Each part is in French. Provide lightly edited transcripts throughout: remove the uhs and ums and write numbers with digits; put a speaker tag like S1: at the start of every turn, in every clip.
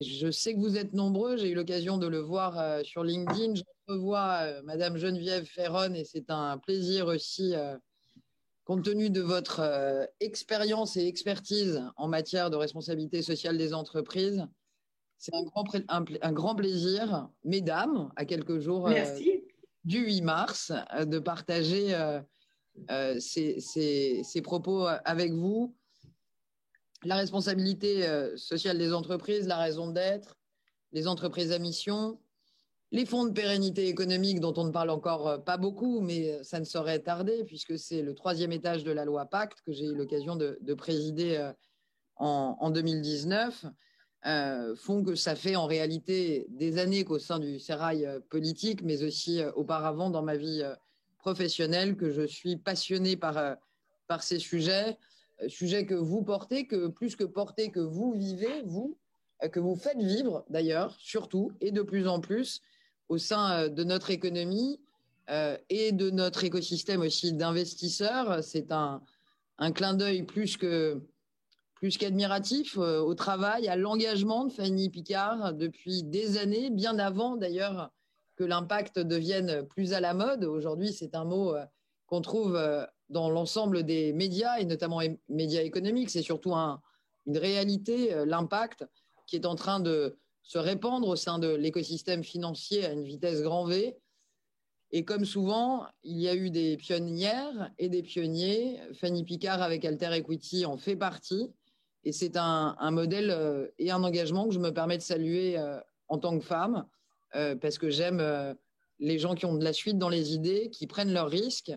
S1: Je sais que vous êtes nombreux. J'ai eu l'occasion de le voir sur LinkedIn. Je revois Madame Geneviève Ferron et c'est un plaisir aussi, compte tenu de votre expérience et expertise en matière de responsabilité sociale des entreprises. C'est un grand plaisir, mesdames, à quelques jours
S2: Merci.
S1: du 8 mars, de partager ces propos avec vous. La responsabilité sociale des entreprises, la raison d'être, les entreprises à mission, les fonds de pérennité économique dont on ne parle encore pas beaucoup, mais ça ne saurait tarder puisque c'est le troisième étage de la loi Pacte que j'ai eu l'occasion de présider en 2019, font que ça fait en réalité des années qu'au sein du sérail politique, mais aussi auparavant dans ma vie professionnelle, que je suis passionné par ces sujets, sujets que vous portez, que plus que porter, que vous vivez, vous, que vous faites vivre d'ailleurs, surtout, et de plus en plus au sein de notre économie et de notre écosystème aussi d'investisseurs. C'est un clin d'œil plus qu'admiratif au travail, à l'engagement de Fanny Picard depuis des années, bien avant d'ailleurs que l'impact devienne plus à la mode. Aujourd'hui, c'est un mot qu'on trouve dans l'ensemble des médias et notamment les médias économiques. C'est surtout une réalité, l'impact qui est en train de se répandre au sein de l'écosystème financier à une vitesse grand V. Et comme souvent, il y a eu des pionnières et des pionniers. Fanny Picard avec Alter Equity en fait partie. Et c'est un modèle et un engagement que je me permets de saluer en tant que femme, parce que j'aime les gens qui ont de la suite dans les idées, qui prennent leurs risques.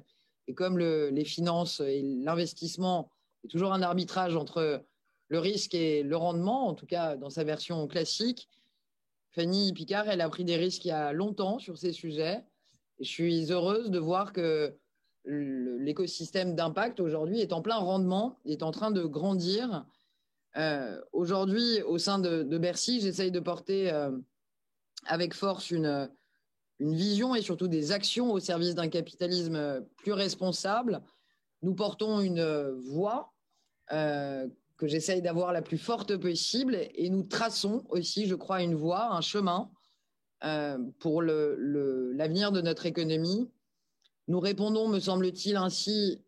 S1: Et comme les finances et l'investissement est toujours un arbitrage entre le risque et le rendement, en tout cas dans sa version classique, Fanny Picard, elle a pris des risques il y a longtemps sur ces sujets. Et je suis heureuse de voir que l'écosystème d'impact aujourd'hui est en plein rendement, est en train de grandir. Aujourd'hui, au sein de Bercy, j'essaye de porter avec force une vision et surtout des actions au service d'un capitalisme plus responsable. Nous portons une voie que j'essaye d'avoir la plus forte possible et nous traçons aussi, je crois, une voie, un chemin pour l'avenir de notre économie. Nous répondons, me semble-t-il, ainsi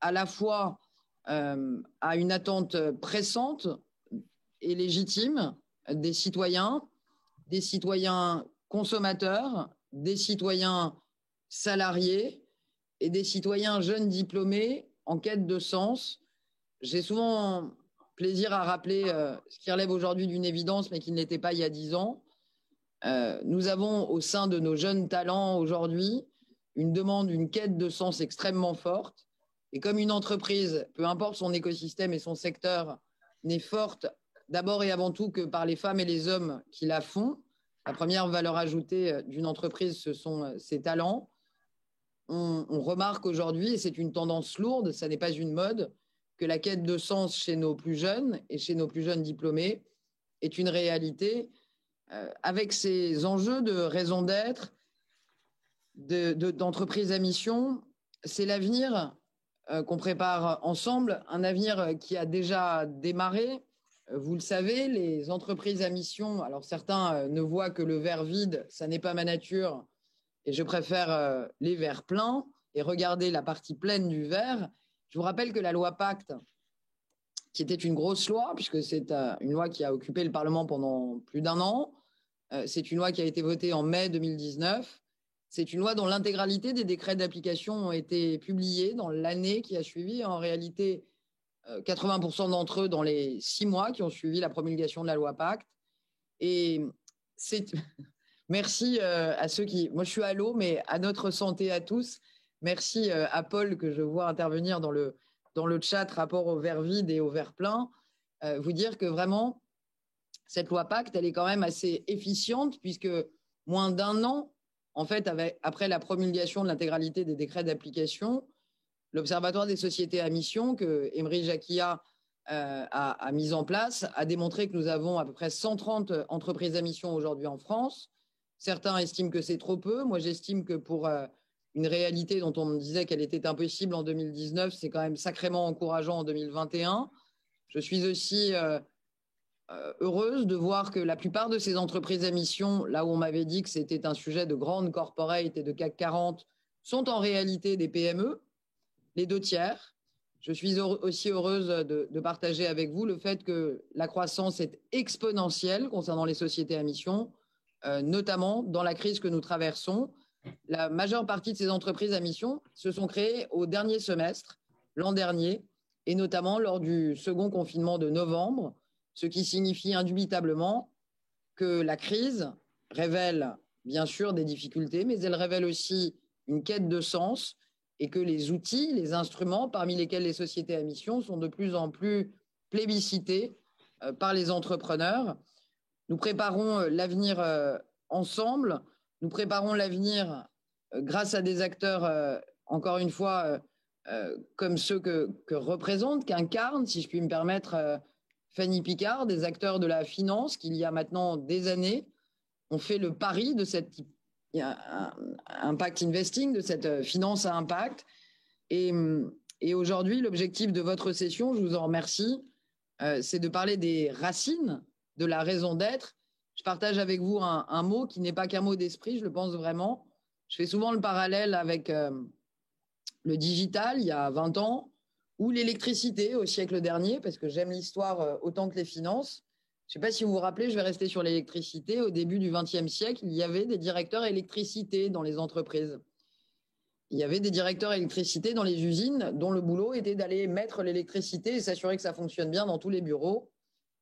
S1: à la fois à une attente pressante et légitime des citoyens consommateurs, des citoyens salariés et des citoyens jeunes diplômés en quête de sens. J'ai souvent plaisir à rappeler ce qui relève aujourd'hui d'une évidence, mais qui ne l'était pas il y a 10 ans. Nous avons au sein de nos jeunes talents aujourd'hui une demande, une quête de sens extrêmement forte. Et comme une entreprise, peu importe son écosystème et son secteur, n'est forte d'abord et avant tout que par les femmes et les hommes qui la font, la première valeur ajoutée d'une entreprise, ce sont ses talents. On remarque aujourd'hui, et c'est une tendance lourde, ça n'est pas une mode, que la quête de sens chez nos plus jeunes et chez nos plus jeunes diplômés est une réalité avec ces enjeux de raison d'être, d'entreprise à mission. C'est l'avenir qu'on prépare ensemble, un avenir qui a déjà démarré. Vous le savez, les entreprises à mission, alors certains ne voient que le verre vide, ça n'est pas ma nature, et je préfère les verres pleins et regarder la partie pleine du verre. Je vous rappelle que la loi Pacte, qui était une grosse loi, puisque c'est une loi qui a occupé le Parlement pendant plus d'un an, c'est une loi qui a été votée en mai 2019. C'est une loi dont l'intégralité des décrets d'application ont été publiés dans l'année qui a suivi. En réalité, 80% d'entre eux dans les 6 mois qui ont suivi la promulgation de la loi Pacte. Et c'est merci à ceux qui. Moi, je suis à l'eau, mais à notre santé à tous. Merci à Paul que je vois intervenir dans le chat rapport au verre vide et au verre plein. Vous dire que vraiment, cette loi Pacte, elle est quand même assez efficiente puisque moins d'un an, en fait, après la promulgation de l'intégralité des décrets d'application, l'Observatoire des sociétés à mission que Emery Jacquia a mis en place a démontré que nous avons à peu près 130 entreprises à mission aujourd'hui en France. Certains estiment que c'est trop peu. Moi, j'estime que pour une réalité dont on me disait qu'elle était impossible en 2019, c'est quand même sacrément encourageant en 2021. Je suis aussi heureuse de voir que la plupart de ces entreprises à mission, là où on m'avait dit que c'était un sujet de grande corporate et de CAC 40, sont en réalité des PME, les 2 tiers. Je suis aussi heureuse de partager avec vous le fait que la croissance est exponentielle concernant les sociétés à mission, notamment dans la crise que nous traversons. La majeure partie de ces entreprises à mission se sont créées au dernier semestre, l'an dernier, et notamment lors du second confinement de novembre, ce qui signifie indubitablement que la crise révèle bien sûr des difficultés, mais elle révèle aussi une quête de sens et que les outils, les instruments, parmi lesquels les sociétés à mission, sont de plus en plus plébiscités par les entrepreneurs. Nous préparons l'avenir ensemble, nous préparons l'avenir grâce à des acteurs, encore une fois, comme ceux que représente, qu'incarne, si je puis me permettre, Fanny Picard, des acteurs de la finance qui, il y a maintenant des années, ont fait le pari de cette impact investing, de cette finance à impact. Et aujourd'hui, l'objectif de votre session, je vous en remercie, c'est de parler des racines de la raison d'être. Je partage avec vous un mot qui n'est pas qu'un mot d'esprit, je le pense vraiment. Je fais souvent le parallèle avec le digital, il y a 20 ans, ou l'électricité au siècle dernier, parce que j'aime l'histoire autant que les finances. Je ne sais pas si vous vous rappelez, je vais rester sur l'électricité. Au début du XXe siècle, il y avait des directeurs électricité dans les entreprises. Il y avait des directeurs électricité dans les usines dont le boulot était d'aller mettre l'électricité et s'assurer que ça fonctionne bien dans tous les bureaux.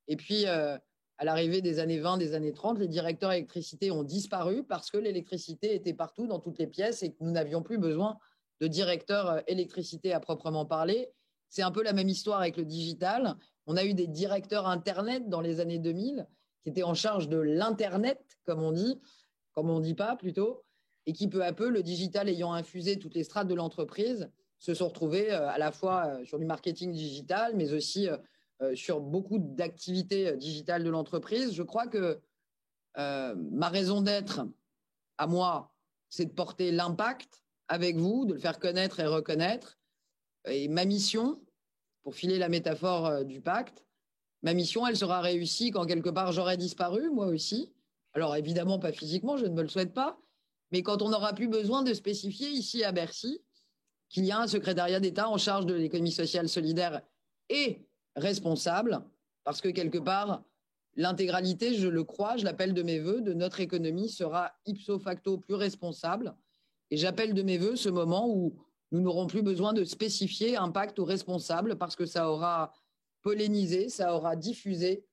S1: Et puis, à l'arrivée des années 20, des années 30, les directeurs électricité ont disparu parce que l'électricité était partout dans toutes les pièces et que nous n'avions plus besoin de directeurs électricité à proprement parler. C'est un peu la même histoire avec le digital. On a eu des directeurs Internet dans les années 2000 qui étaient en charge de l'Internet, comme on dit pas plutôt, et qui peu à peu, le digital ayant infusé toutes les strates de l'entreprise, se sont retrouvés à la fois sur du marketing digital, mais aussi sur beaucoup d'activités digitales de l'entreprise. Je crois que ma raison d'être, à moi, c'est de porter l'impact avec vous, de le faire connaître et reconnaître. Et ma mission, pour filer la métaphore du pacte, ma mission, elle sera réussie quand quelque part j'aurai disparu, moi aussi. Alors évidemment, pas physiquement, je ne me le souhaite pas, mais quand on n'aura plus besoin de spécifier ici à Bercy qu'il y a un secrétariat d'État en charge de l'économie sociale solidaire et responsable, parce que quelque part, l'intégralité, je le crois, je l'appelle de mes voeux, de notre économie sera ipso facto plus responsable. Et j'appelle de mes voeux ce moment où nous n'aurons plus besoin de spécifier impact ou responsable parce que ça aura pollinisé, ça aura diffusé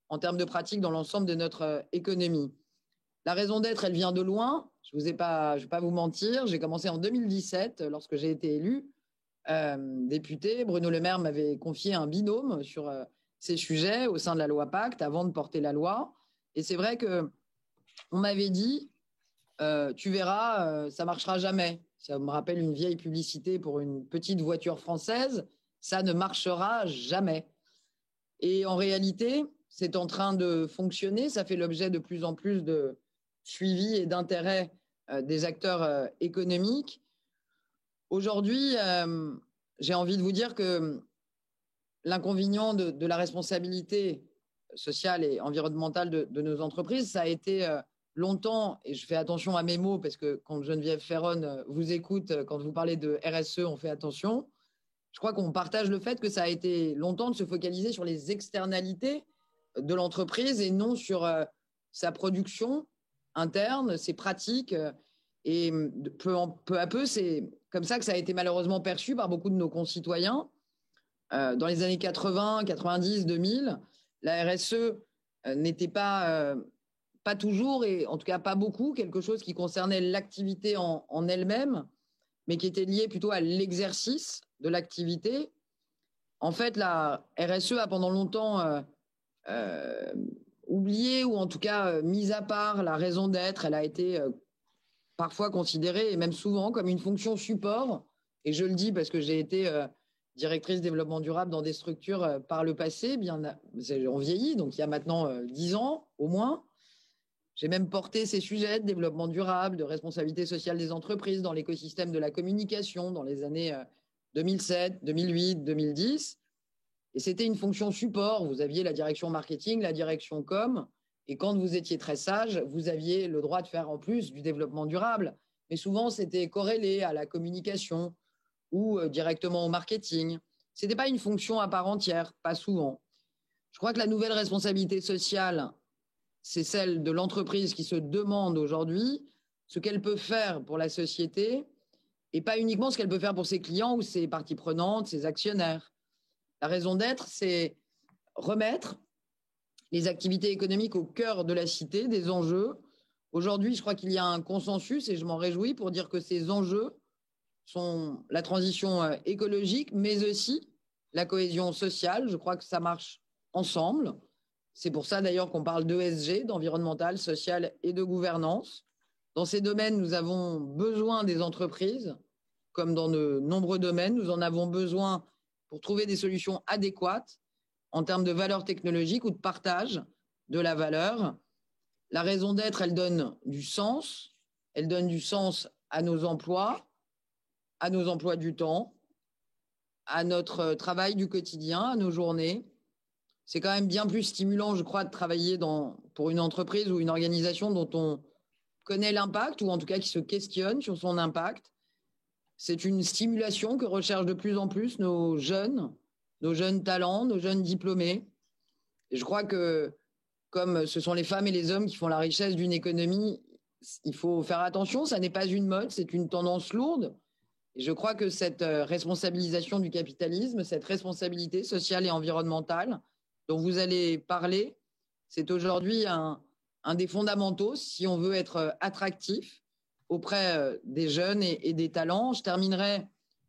S1: en termes de pratique dans l'ensemble de notre économie. La raison d'être, elle vient de loin. Je ne vais pas vous mentir. J'ai commencé en 2017 lorsque j'ai été élu député. Bruno Le Maire m'avait confié un binôme sur ces sujets au sein de la loi Pacte avant de porter la loi. Et c'est vrai que on m'avait dit tu verras, ça marchera jamais. Ça me rappelle une vieille publicité pour une petite voiture française. Ça ne marchera jamais. Et en réalité, c'est en train de fonctionner. Ça fait l'objet de plus en plus de suivi et d'intérêt des acteurs économiques. Aujourd'hui, j'ai envie de vous dire que l'inconvénient de la responsabilité sociale et environnementale de nos entreprises, ça a été longtemps, et je fais attention à mes mots parce que quand Geneviève Ferron vous écoute, quand vous parlez de RSE, on fait attention. Je crois qu'on partage le fait que ça a été longtemps de se focaliser sur les externalités de l'entreprise et non sur sa production interne, ses pratiques. Et peu à peu, c'est comme ça que ça a été malheureusement perçu par beaucoup de nos concitoyens. Dans les années 80, 90, 2000, la RSE n'était pas toujours, et en tout cas pas beaucoup, quelque chose qui concernait l'activité en elle-même, mais qui était lié plutôt à l'exercice de l'activité. En fait, la RSE a pendant longtemps oublié, ou en tout cas mise à part la raison d'être. Elle a été parfois considérée, et même souvent, comme une fonction support. Et je le dis parce que j'ai été directrice développement durable dans des structures par le passé. On vieillit, donc il y a maintenant 10 ans au moins. J'ai même porté ces sujets de développement durable, de responsabilité sociale des entreprises dans l'écosystème de la communication dans les années 2007, 2008, 2010. Et c'était une fonction support. Vous aviez la direction marketing, la direction com. Et quand vous étiez très sage, vous aviez le droit de faire en plus du développement durable. Mais souvent, c'était corrélé à la communication ou directement au marketing. Ce n'était pas une fonction à part entière, pas souvent. Je crois que la nouvelle responsabilité sociale, c'est celle de l'entreprise qui se demande aujourd'hui ce qu'elle peut faire pour la société et pas uniquement ce qu'elle peut faire pour ses clients ou ses parties prenantes, ses actionnaires. La raison d'être, c'est remettre les activités économiques au cœur de la cité, des enjeux. Aujourd'hui, je crois qu'il y a un consensus, et je m'en réjouis, pour dire que ces enjeux sont la transition écologique, mais aussi la cohésion sociale. Je crois que ça marche ensemble. C'est pour ça d'ailleurs qu'on parle d'ESG, d'environnemental, social et de gouvernance. Dans ces domaines, nous avons besoin des entreprises, comme dans de nombreux domaines. Nous en avons besoin pour trouver des solutions adéquates en termes de valeur technologique ou de partage de la valeur. La raison d'être, elle donne du sens. Elle donne du sens à nos emplois du temps, à notre travail du quotidien, à nos journées. C'est quand même bien plus stimulant, je crois, de travailler pour une entreprise ou une organisation dont on connaît l'impact, ou en tout cas qui se questionne sur son impact. C'est une stimulation que recherchent de plus en plus nos jeunes talents, nos jeunes diplômés. Et je crois que, comme ce sont les femmes et les hommes qui font la richesse d'une économie, il faut faire attention, ça n'est pas une mode, c'est une tendance lourde. Et je crois que cette responsabilisation du capitalisme, cette responsabilité sociale et environnementale dont vous allez parler, c'est aujourd'hui un des fondamentaux si on veut être attractif auprès des jeunes et des talents. Je terminerai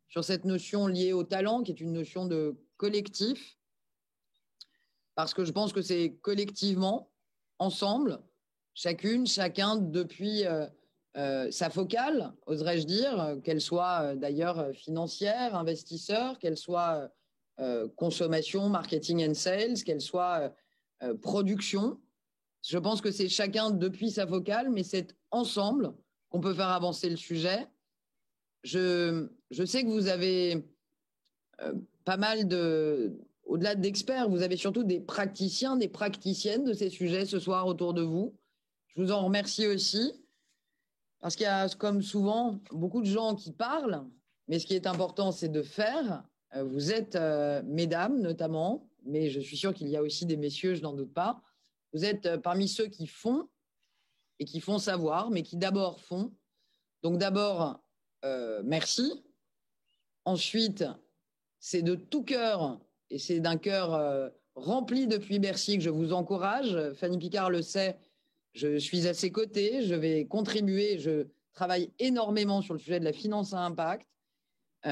S1: sur cette notion liée au talent, qui est une notion de collectif, parce que je pense que c'est collectivement, ensemble, chacune, chacun, depuis sa focale, oserais-je dire, qu'elle soit d'ailleurs financière, investisseur, qu'elle soit consommation, marketing and sales, qu'elle soit production. Je pense que c'est chacun depuis sa focale, mais c'est ensemble qu'on peut faire avancer le sujet. Je sais que vous avez pas mal au-delà d'experts, vous avez surtout des praticiens, des praticiennes de ces sujets ce soir autour de vous. Je vous en remercie aussi, parce qu'il y a, comme souvent, beaucoup de gens qui parlent, mais ce qui est important, c'est de faire. Vous êtes, mesdames notamment, mais je suis sûre qu'il y a aussi des messieurs, je n'en doute pas. Vous êtes parmi ceux qui font et qui font savoir, mais qui d'abord font. Donc d'abord, merci. Ensuite, c'est de tout cœur, et c'est d'un cœur rempli depuis Bercy que je vous encourage. Fanny Picard le sait, je suis à ses côtés, je vais contribuer, je travaille énormément sur le sujet de la finance à impact.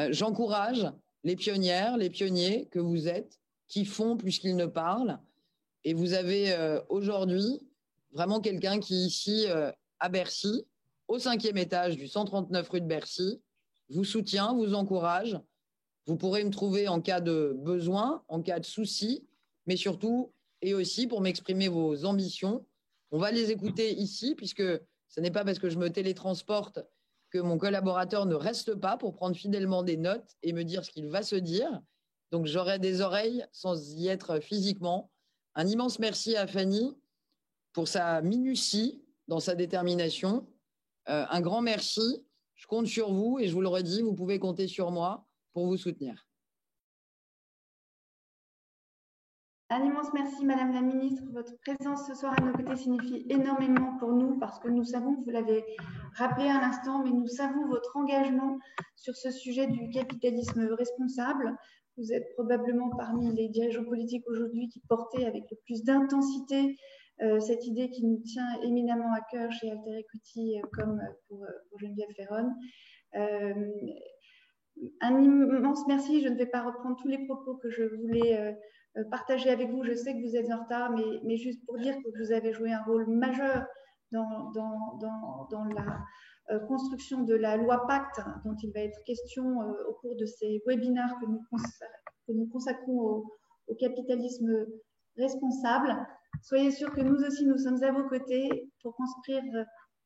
S1: J'encourage les pionnières, les pionniers que vous êtes, qui font plus qu'ils ne parlent. Et vous avez aujourd'hui vraiment quelqu'un qui, ici, à Bercy, au 5e étage du 139 rue de Bercy, vous soutient, vous encourage. Vous pourrez me trouver en cas de besoin, en cas de souci, mais surtout et aussi pour m'exprimer vos ambitions. On va les écouter ici, puisque ce n'est pas parce que je me télétransporte que mon collaborateur ne reste pas pour prendre fidèlement des notes et me dire ce qu'il va se dire. Donc j'aurai des oreilles sans y être physiquement. Un immense merci à Fanny pour sa minutie dans sa détermination. Un grand merci. Je compte sur vous et je vous le redis, vous pouvez compter sur moi pour vous soutenir.
S2: Un immense merci, Madame la Ministre. Votre présence ce soir à nos côtés signifie énormément pour nous parce que nous savons, vous l'avez rappelé à l'instant, mais nous savons votre engagement sur ce sujet du capitalisme responsable. Vous êtes probablement parmi les dirigeants politiques aujourd'hui qui portaient avec le plus d'intensité cette idée qui nous tient éminemment à cœur chez Alter Equity comme pour Geneviève Ferron. Un immense merci. Je ne vais pas reprendre tous les propos que je voulais partager avec vous. Je sais que vous êtes en retard, mais juste pour dire que vous avez joué un rôle majeur dans la construction de la loi Pacte, dont il va être question au cours de ces webinaires que nous consacrons au capitalisme responsable. Soyez sûrs que nous aussi, nous sommes à vos côtés pour construire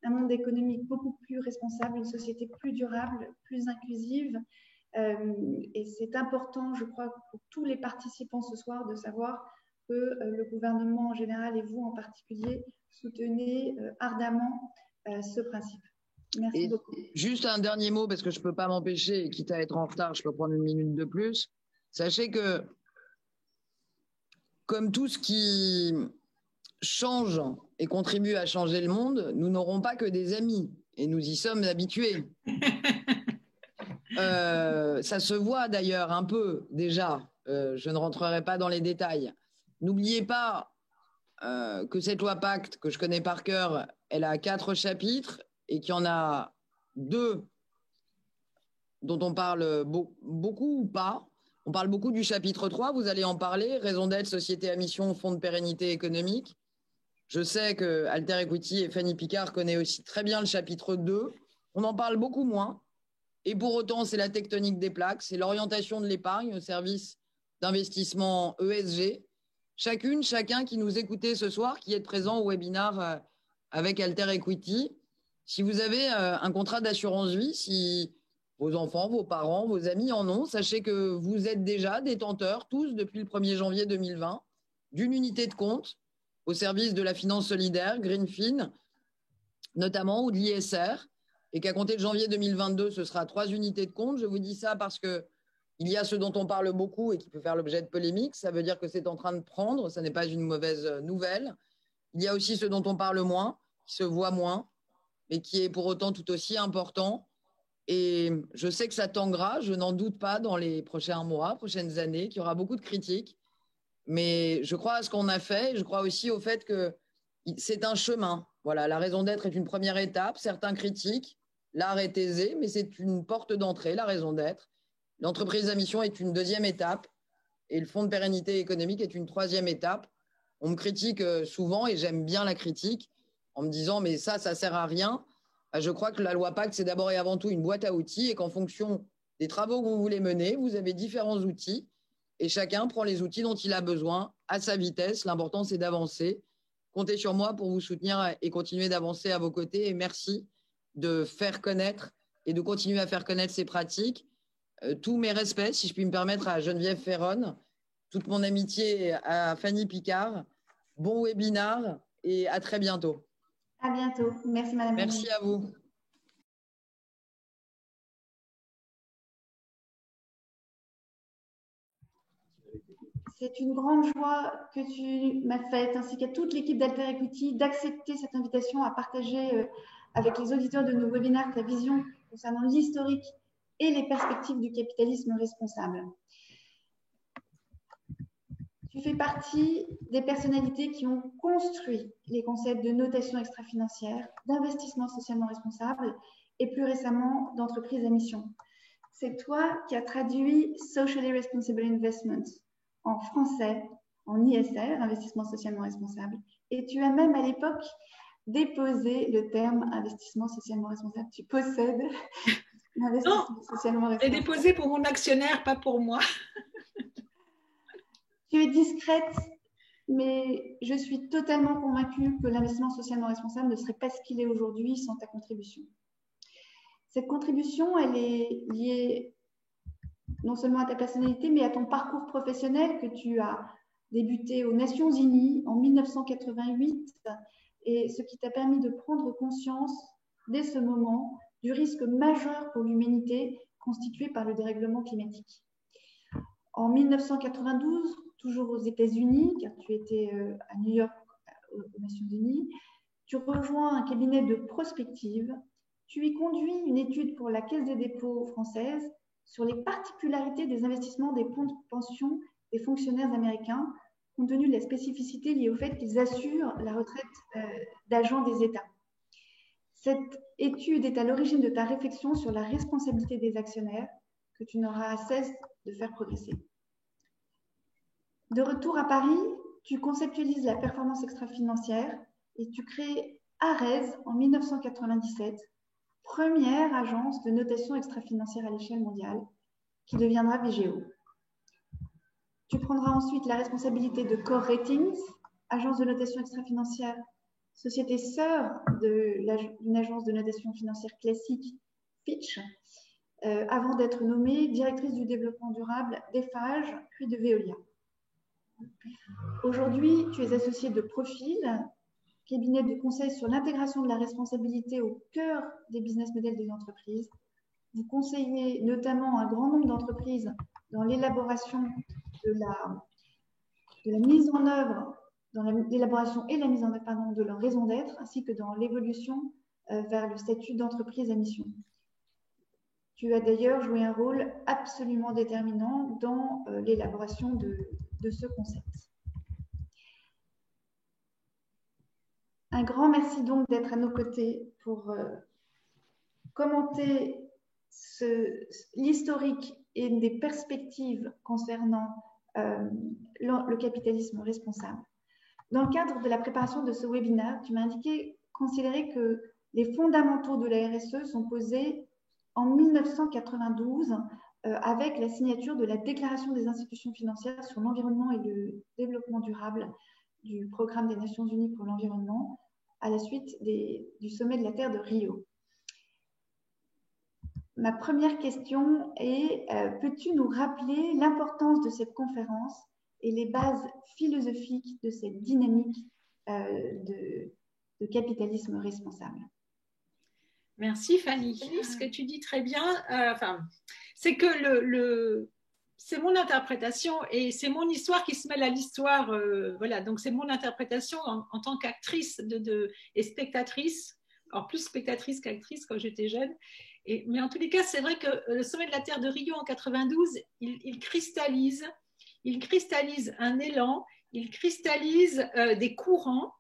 S2: un monde économique beaucoup plus responsable, une société plus durable, plus inclusive Et c'est important, je crois, pour tous les participants ce soir de savoir que le gouvernement en général et vous en particulier soutenez ardemment ce principe. Merci beaucoup.
S1: Juste un dernier mot, parce que je ne peux pas m'empêcher, quitte à être en retard, je peux prendre une minute de plus. Sachez que, comme tout ce qui change et contribue à changer le monde, nous n'aurons pas que des amis, et nous y sommes habitués. Ça se voit d'ailleurs un peu déjà, je ne rentrerai pas dans les détails. N'oubliez pas que cette loi Pacte, que je connais par cœur, elle a 4 chapitres et qu'il y en a 2 dont on parle beaucoup ou pas. On parle beaucoup du chapitre 3, vous allez en parler, raison d'être, société à mission, fonds de pérennité économique. Je sais que Alter Equity et Fanny Picard connaissent aussi très bien le chapitre 2. On en parle beaucoup moins. Et pour autant, c'est la tectonique des plaques, c'est l'orientation de l'épargne au service d'investissement ESG. Chacun qui nous écoutait ce soir, qui est présent au webinaire avec Alter Equity, si vous avez un contrat d'assurance vie, si vos enfants, vos parents, vos amis en ont, sachez que vous êtes déjà détenteurs, tous depuis le 1er janvier 2020, d'une unité de compte au service de la finance solidaire, Greenfin, notamment, ou de l'ISR, et qu'à compter de janvier 2022, ce sera 3 unités de compte. Je vous dis ça parce que il y a ce dont on parle beaucoup et qui peut faire l'objet de polémiques. Ça veut dire que c'est en train de prendre. Ça n'est pas une mauvaise nouvelle. Il y a aussi ce dont on parle moins, qui se voit moins, mais qui est pour autant tout aussi important. Et je sais que ça tanguera, je n'en doute pas, dans les prochains mois, prochaines années, qu'il y aura beaucoup de critiques. Mais je crois à ce qu'on a fait. Et je crois aussi au fait que c'est un chemin. Voilà, la raison d'être est une première étape. Certains critiquent. L'art est aisé, mais c'est une porte d'entrée, la raison d'être. L'entreprise à mission est une deuxième étape et le fonds de pérennité économique est une troisième étape. On me critique souvent et j'aime bien la critique en me disant mais ça sert à rien. Je crois que la loi Pacte, c'est d'abord et avant tout une boîte à outils et qu'en fonction des travaux que vous voulez mener, vous avez différents outils et chacun prend les outils dont il a besoin à sa vitesse. L'important, c'est d'avancer. Comptez sur moi pour vous soutenir et continuer d'avancer à vos côtés. Et merci de faire connaître et de continuer à faire connaître ces pratiques. Tous mes respects, si je puis me permettre, à Geneviève Ferron, toute mon amitié à Fanny Picard. Bon webinaire et à très bientôt.
S2: À bientôt. Merci, Madame.
S1: Merci à vous.
S2: C'est une grande joie que tu m'as faite, ainsi qu'à toute l'équipe d'Alter Equity, d'accepter cette invitation à partager avec les auditeurs de nos webinaires ta vision concernant l'historique et les perspectives du capitalisme responsable. Tu fais partie des personnalités qui ont construit les concepts de notation extra-financière, d'investissement socialement responsable et plus récemment d'entreprise à mission. C'est toi qui as traduit Socially Responsible Investment en français, en ISR, investissement socialement responsable, et tu as même à l'époque déposé le terme investissement socialement responsable. Tu possèdes l'investissement socialement responsable.
S3: J'ai déposé pour mon actionnaire, pas pour moi.
S2: Tu es discrète, mais je suis totalement convaincue que l'investissement socialement responsable ne serait pas ce qu'il est aujourd'hui sans ta contribution. Cette contribution, elle est liée non seulement à ta personnalité, mais à ton parcours professionnel que tu as débuté aux Nations Unies en 1988 et ce qui t'a permis de prendre conscience dès ce moment du risque majeur pour l'humanité constitué par le dérèglement climatique. En 1992, toujours aux États-Unis, car tu étais à New York aux Nations Unies, tu rejoins un cabinet de prospective. Tu y conduis une étude pour la Caisse des dépôts française sur les particularités des investissements des fonds de pension des fonctionnaires américains, compte tenu de la spécificité liée au fait qu'ils assurent la retraite d'agents des États. Cette étude est à l'origine de ta réflexion sur la responsabilité des actionnaires que tu n'auras cesse de faire progresser. De retour à Paris, tu conceptualises la performance extra-financière et tu crées ARES en 1997, première agence de notation extra-financière à l'échelle mondiale, qui deviendra Vigeo. Tu prendras ensuite la responsabilité de Core Ratings, agence de notation extra-financière, société sœur d'une agence de notation financière classique, Fitch, avant d'être nommée directrice du développement durable d'Eiffage, puis de Veolia. Aujourd'hui, tu es associée de Profil, cabinet de conseil sur l'intégration de la responsabilité au cœur des business models des entreprises. Vous conseillez notamment un grand nombre d'entreprises dans l'élaboration de la mise en œuvre, dans l'élaboration et la mise en œuvre de leur raison d'être, ainsi que dans l'évolution vers le statut d'entreprise à mission. Tu as d'ailleurs joué un rôle absolument déterminant dans l'élaboration de ce concept. Un grand merci donc d'être à nos côtés pour commenter l'historique et des perspectives concernant le capitalisme responsable. Dans le cadre de la préparation de ce webinaire, tu m'as indiqué considérer que les fondamentaux de la RSE sont posés en 1992 avec la signature de la Déclaration des institutions financières sur l'environnement et le développement durable du Programme des Nations Unies pour l'environnement à la suite du sommet de la Terre de Rio. Ma première question est, peux-tu nous rappeler l'importance de cette conférence et les bases philosophiques de cette dynamique de capitalisme responsable?
S3: Merci Fanny. Ce que tu dis très bien, c'est que c'est mon interprétation et c'est mon histoire qui se mêle à l'histoire. Voilà, donc c'est mon interprétation en tant qu'actrice et spectatrice, alors plus spectatrice qu'actrice quand j'étais jeune. Mais en tous les cas, c'est vrai que le sommet de la Terre de Rio en 92, il cristallise un élan, il cristallise des courants.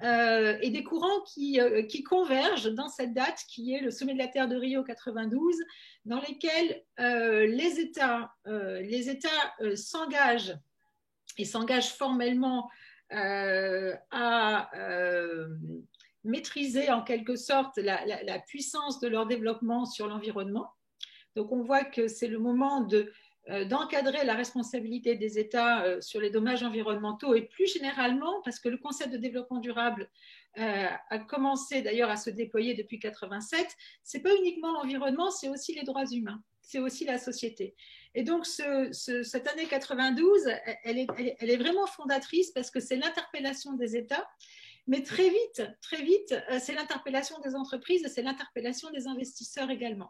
S3: Et des courants qui convergent dans cette date qui est le sommet de la Terre de Rio 92, dans lesquels les États s'engagent et s'engagent formellement à maîtriser en quelque sorte la puissance de leur développement sur l'environnement. Donc on voit que c'est le moment d'encadrer la responsabilité des États sur les dommages environnementaux et plus généralement, parce que le concept de développement durable a commencé d'ailleurs à se déployer depuis 87, c'est pas uniquement l'environnement, c'est aussi les droits humains, c'est aussi la société. Et donc cette année 92, elle est vraiment fondatrice parce que c'est l'interpellation des États, mais très vite, c'est l'interpellation des entreprises et c'est l'interpellation des investisseurs également.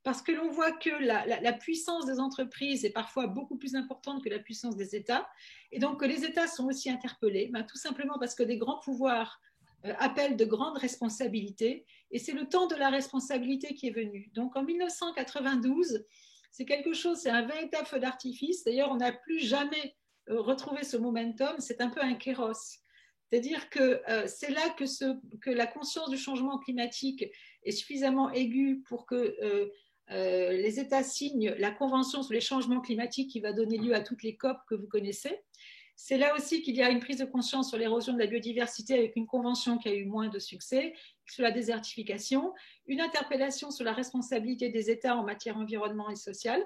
S3: Parce que l'on voit que la puissance des entreprises est parfois beaucoup plus importante que la puissance des États, et donc que les États sont aussi interpellés, tout simplement parce que des grands pouvoirs appellent de grandes responsabilités, et c'est le temps de la responsabilité qui est venu. Donc en 1992, c'est un véritable feu d'artifice. D'ailleurs, on n'a plus jamais retrouvé ce momentum, c'est un peu un kéros. C'est-à-dire que c'est là que la conscience du changement climatique est suffisamment aiguë pour que les États signent la Convention sur les changements climatiques qui va donner lieu à toutes les COP que vous connaissez. C'est là aussi qu'il y a une prise de conscience sur l'érosion de la biodiversité avec une convention qui a eu moins de succès, sur la désertification, une interpellation sur la responsabilité des États en matière environnementale et sociale,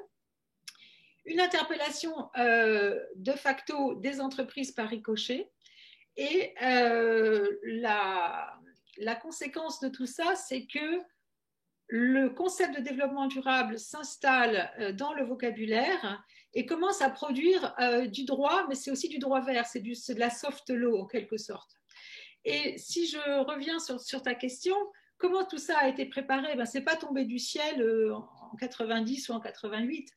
S3: une interpellation de facto des entreprises par ricochet. Et la conséquence de tout ça, c'est que le concept de développement durable s'installe dans le vocabulaire et commence à produire du droit, mais c'est aussi du droit vert, c'est de la soft law en quelque sorte. Et si je reviens sur ta question, comment tout ça a été préparé? Ce n'est pas tombé du ciel en 90 ou en 88.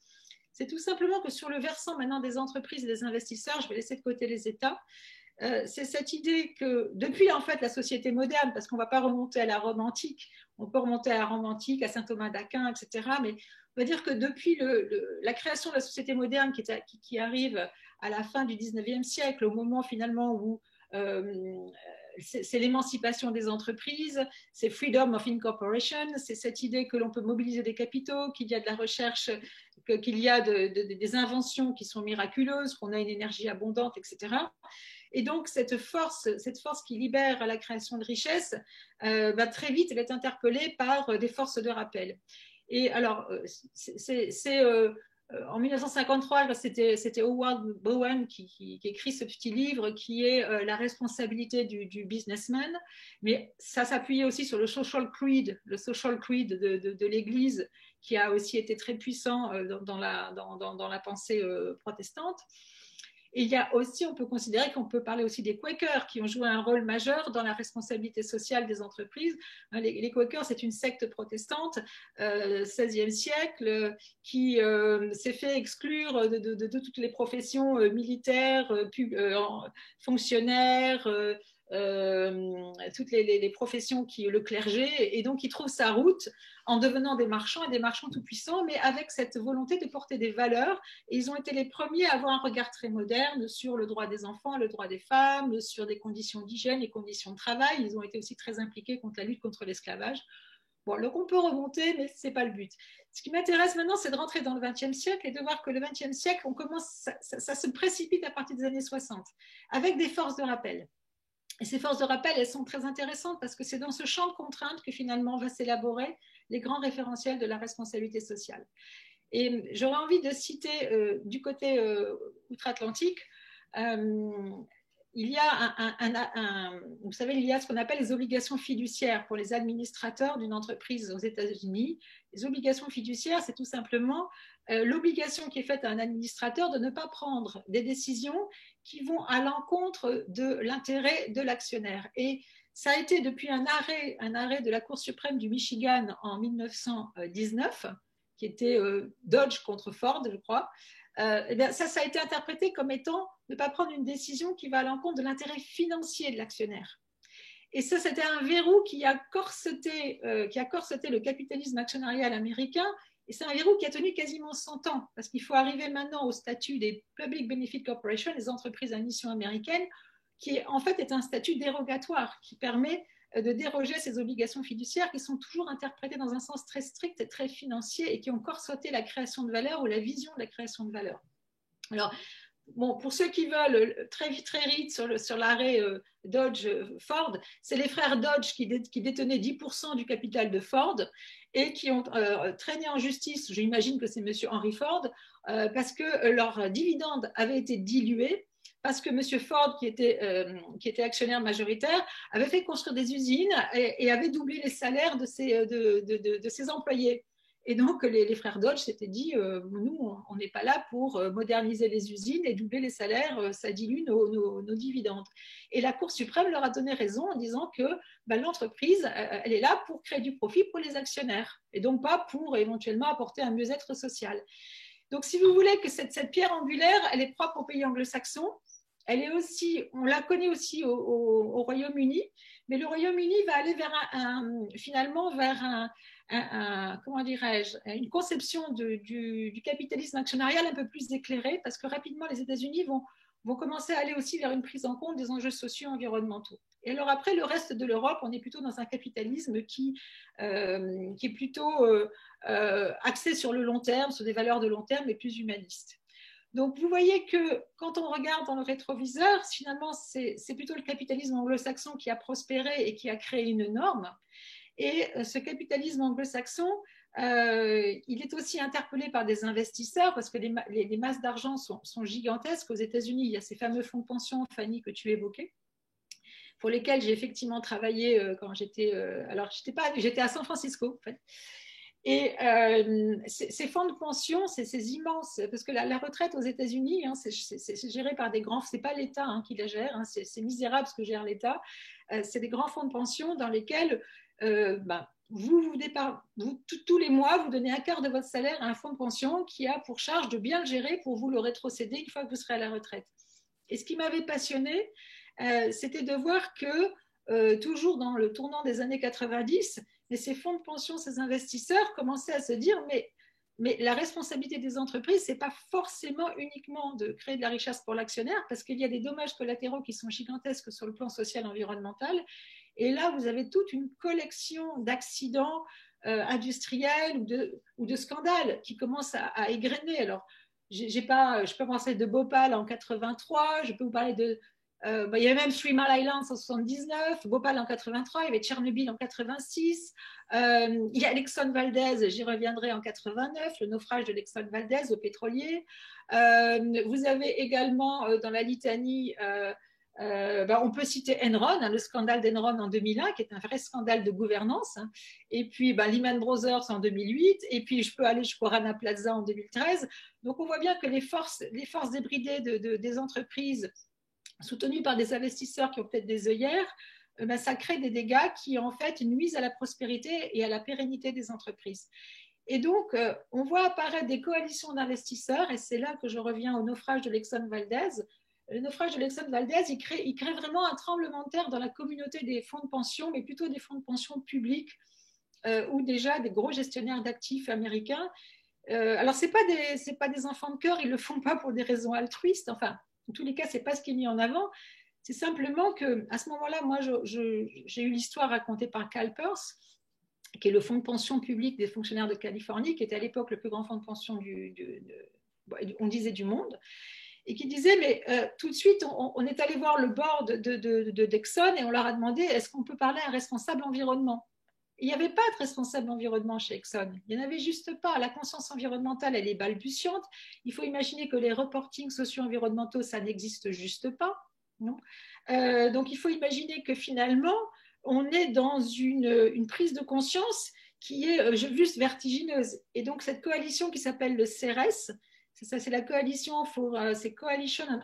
S3: C'est tout simplement que sur le versant maintenant des entreprises et des investisseurs, je vais laisser de côté les États, c'est cette idée que depuis en fait la société moderne, parce qu'on ne va pas remonter à la Rome antique, on peut remonter à la Rome antique, à saint Thomas d'Aquin, etc. Mais on va dire que depuis la création de la société moderne qui arrive à la fin du 19e siècle, au moment finalement où c'est l'émancipation des entreprises, c'est freedom of incorporation, c'est cette idée que l'on peut mobiliser des capitaux, qu'il y a de la recherche, qu'il y a des inventions qui sont miraculeuses, qu'on a une énergie abondante, etc. Et donc, cette force qui libère à la création de richesses, très vite, elle est interpellée par des forces de rappel. Et alors, en 1953, c'était Howard Bowen qui écrit ce petit livre qui est La responsabilité du businessman, mais ça s'appuyait aussi sur le social creed de l'Église qui a aussi été très puissant dans la pensée protestante. Et il y a aussi, on peut considérer qu'on peut parler aussi des Quakers qui ont joué un rôle majeur dans la responsabilité sociale des entreprises. Les Quakers, c'est une secte protestante, 16e siècle, qui s'est fait exclure de toutes les professions militaires, fonctionnaires, toutes les professions le clergé, et donc il trouve sa route en devenant des marchands et des marchands tout puissants, mais avec cette volonté de porter des valeurs. Et ils ont été les premiers à avoir un regard très moderne sur le droit des enfants, le droit des femmes, sur des conditions d'hygiène, les conditions de travail. Ils ont été aussi très impliqués contre la lutte contre l'esclavage. Bon, donc on peut remonter, mais ce n'est pas le but. Ce qui m'intéresse maintenant, c'est de rentrer dans le XXe siècle et de voir que le XXe siècle, ça se précipite à partir des années 60, avec des forces de rappel. Et ces forces de rappel, elles sont très intéressantes parce que c'est dans ce champ de contraintes que finalement va s'élaborer les grands référentiels de la responsabilité sociale. Et j'aurais envie de citer du côté outre-Atlantique, il y a vous savez, il y a ce qu'on appelle les obligations fiduciaires pour les administrateurs d'une entreprise aux États-Unis. Les obligations fiduciaires, c'est tout simplement l'obligation qui est faite à un administrateur de ne pas prendre des décisions qui vont à l'encontre de l'intérêt de l'actionnaire. Et ça a été depuis un arrêt de la Cour suprême du Michigan en 1919, qui était Dodge contre Ford, je crois. Eh bien, ça a été interprété comme étant ne pas prendre une décision qui va à l'encontre de l'intérêt financier de l'actionnaire. Et ça, c'était un verrou qui a corseté le capitalisme actionnarial américain. Et c'est un verrou qui a tenu quasiment 100 ans, parce qu'il faut arriver maintenant au statut des Public Benefit Corporations, les entreprises à mission américaine, qui en fait est un statut dérogatoire, qui permet de déroger à ces obligations fiduciaires qui sont toujours interprétées dans un sens très strict et très financier et qui ont corseté la création de valeur ou la vision de la création de valeur. Alors, bon, pour ceux qui veulent très vite sur l'arrêt Dodge-Ford, c'est les frères Dodge qui détenaient 10% du capital de Ford et qui ont traîné en justice, j'imagine que c'est M. Henry Ford, parce que leurs dividendes avaient été dilués, parce que M. Ford, qui était actionnaire majoritaire, avait fait construire des usines et avait doublé les salaires de ses employés. Et donc, les frères Dodge s'étaient dit, nous, on n'est pas là pour moderniser les usines et doubler les salaires, ça dilue nos dividendes. Et la Cour suprême leur a donné raison en disant que l'entreprise, elle est là pour créer du profit pour les actionnaires et donc pas pour éventuellement apporter un mieux-être social. Donc, si vous voulez que cette pierre angulaire, elle est propre au pays anglo-saxon, elle est aussi, on la connaît aussi au Royaume-Uni, mais le Royaume-Uni va aller finalement vers comment dirais-je, une conception du capitalisme actionnarial un peu plus éclairée, parce que rapidement les États-Unis vont commencer à aller aussi vers une prise en compte des enjeux sociaux et environnementaux. Et alors après, le reste de l'Europe, on est plutôt dans un capitalisme qui est plutôt axé sur le long terme, sur des valeurs de long terme et plus humanistes. Donc, vous voyez que quand on regarde dans le rétroviseur, finalement, c'est plutôt le capitalisme anglo-saxon qui a prospéré et qui a créé une norme. Et ce capitalisme anglo-saxon, il est aussi interpellé par des investisseurs parce que les masses d'argent sont gigantesques. Aux États-Unis, il y a ces fameux fonds de pension, Fanny, que tu évoquais, pour lesquels j'ai effectivement travaillé quand j'étais à San Francisco, en fait. Et ces fonds de pension, c'est immense, parce que la retraite aux États-Unis, hein, c'est géré par des grands, c'est pas l'État qui la gère, hein, c'est misérable ce que gère l'État. C'est des grands fonds de pension dans lesquels tous les mois, vous donnez un quart de votre salaire à un fonds de pension qui a pour charge de bien le gérer pour vous le rétrocéder une fois que vous serez à la retraite. Et ce qui m'avait passionné, c'était de voir que toujours dans le tournant des années 90, mais ces fonds de pension, ces investisseurs commençaient à se dire mais la responsabilité des entreprises, ce n'est pas forcément uniquement de créer de la richesse pour l'actionnaire, parce qu'il y a des dommages collatéraux qui sont gigantesques sur le plan social et environnemental. Et là, vous avez toute une collection d'accidents industriels ou de scandales qui commencent à égrener. Alors, je peux penser de Bhopal en 83, je peux vous parler de... il y avait même Three Mile Island en 79, Bhopal en 83, il y avait Tchernobyl en 86, il y a l'Exxon Valdez, j'y reviendrai en 89, le naufrage de l'Exxon Valdez au pétrolier. Vous avez également dans la litanie On peut citer Enron, le scandale d'Enron en 2001, qui est un vrai scandale de gouvernance, et puis Lehman Brothers en 2008, et puis je peux aller jusqu'au Rana Plaza en 2013. Donc on voit bien que les forces débridées des entreprises soutenues par des investisseurs qui ont peut-être des œillères, ça crée des dégâts qui en fait nuisent à la prospérité et à la pérennité des entreprises. Et donc, on voit apparaître des coalitions d'investisseurs, et c'est là que je reviens au naufrage de l'Exxon Valdez. Le naufrage de l'Exxon Valdez, il crée vraiment un tremblement de terre dans la communauté des fonds de pension, mais plutôt des fonds de pension publics ou déjà des gros gestionnaires d'actifs américains. Alors, ce n'est pas des enfants de cœur, ils ne le font pas pour des raisons altruistes. Enfin, en tous les cas, ce n'est pas ce qui est mis en avant. C'est simplement qu'à ce moment-là, moi, j'ai eu l'histoire racontée par CalPERS, qui est le fonds de pension public des fonctionnaires de Californie, qui était à l'époque le plus grand fonds de pension on disait du monde, et qui disait, mais tout de suite, on est allé voir le board d'Exxon et on leur a demandé, est-ce qu'on peut parler à un responsable environnement? Il n'y avait pas de responsable environnement chez Exxon. Il n'y en avait juste pas. La conscience environnementale, elle est balbutiante. Il faut imaginer que les reportings socio-environnementaux, ça n'existe juste pas. Non, donc, il faut imaginer que finalement, on est dans une prise de conscience qui est juste vertigineuse. Et donc, cette coalition qui s'appelle le CERES, c'est la coalition c'est Coalition on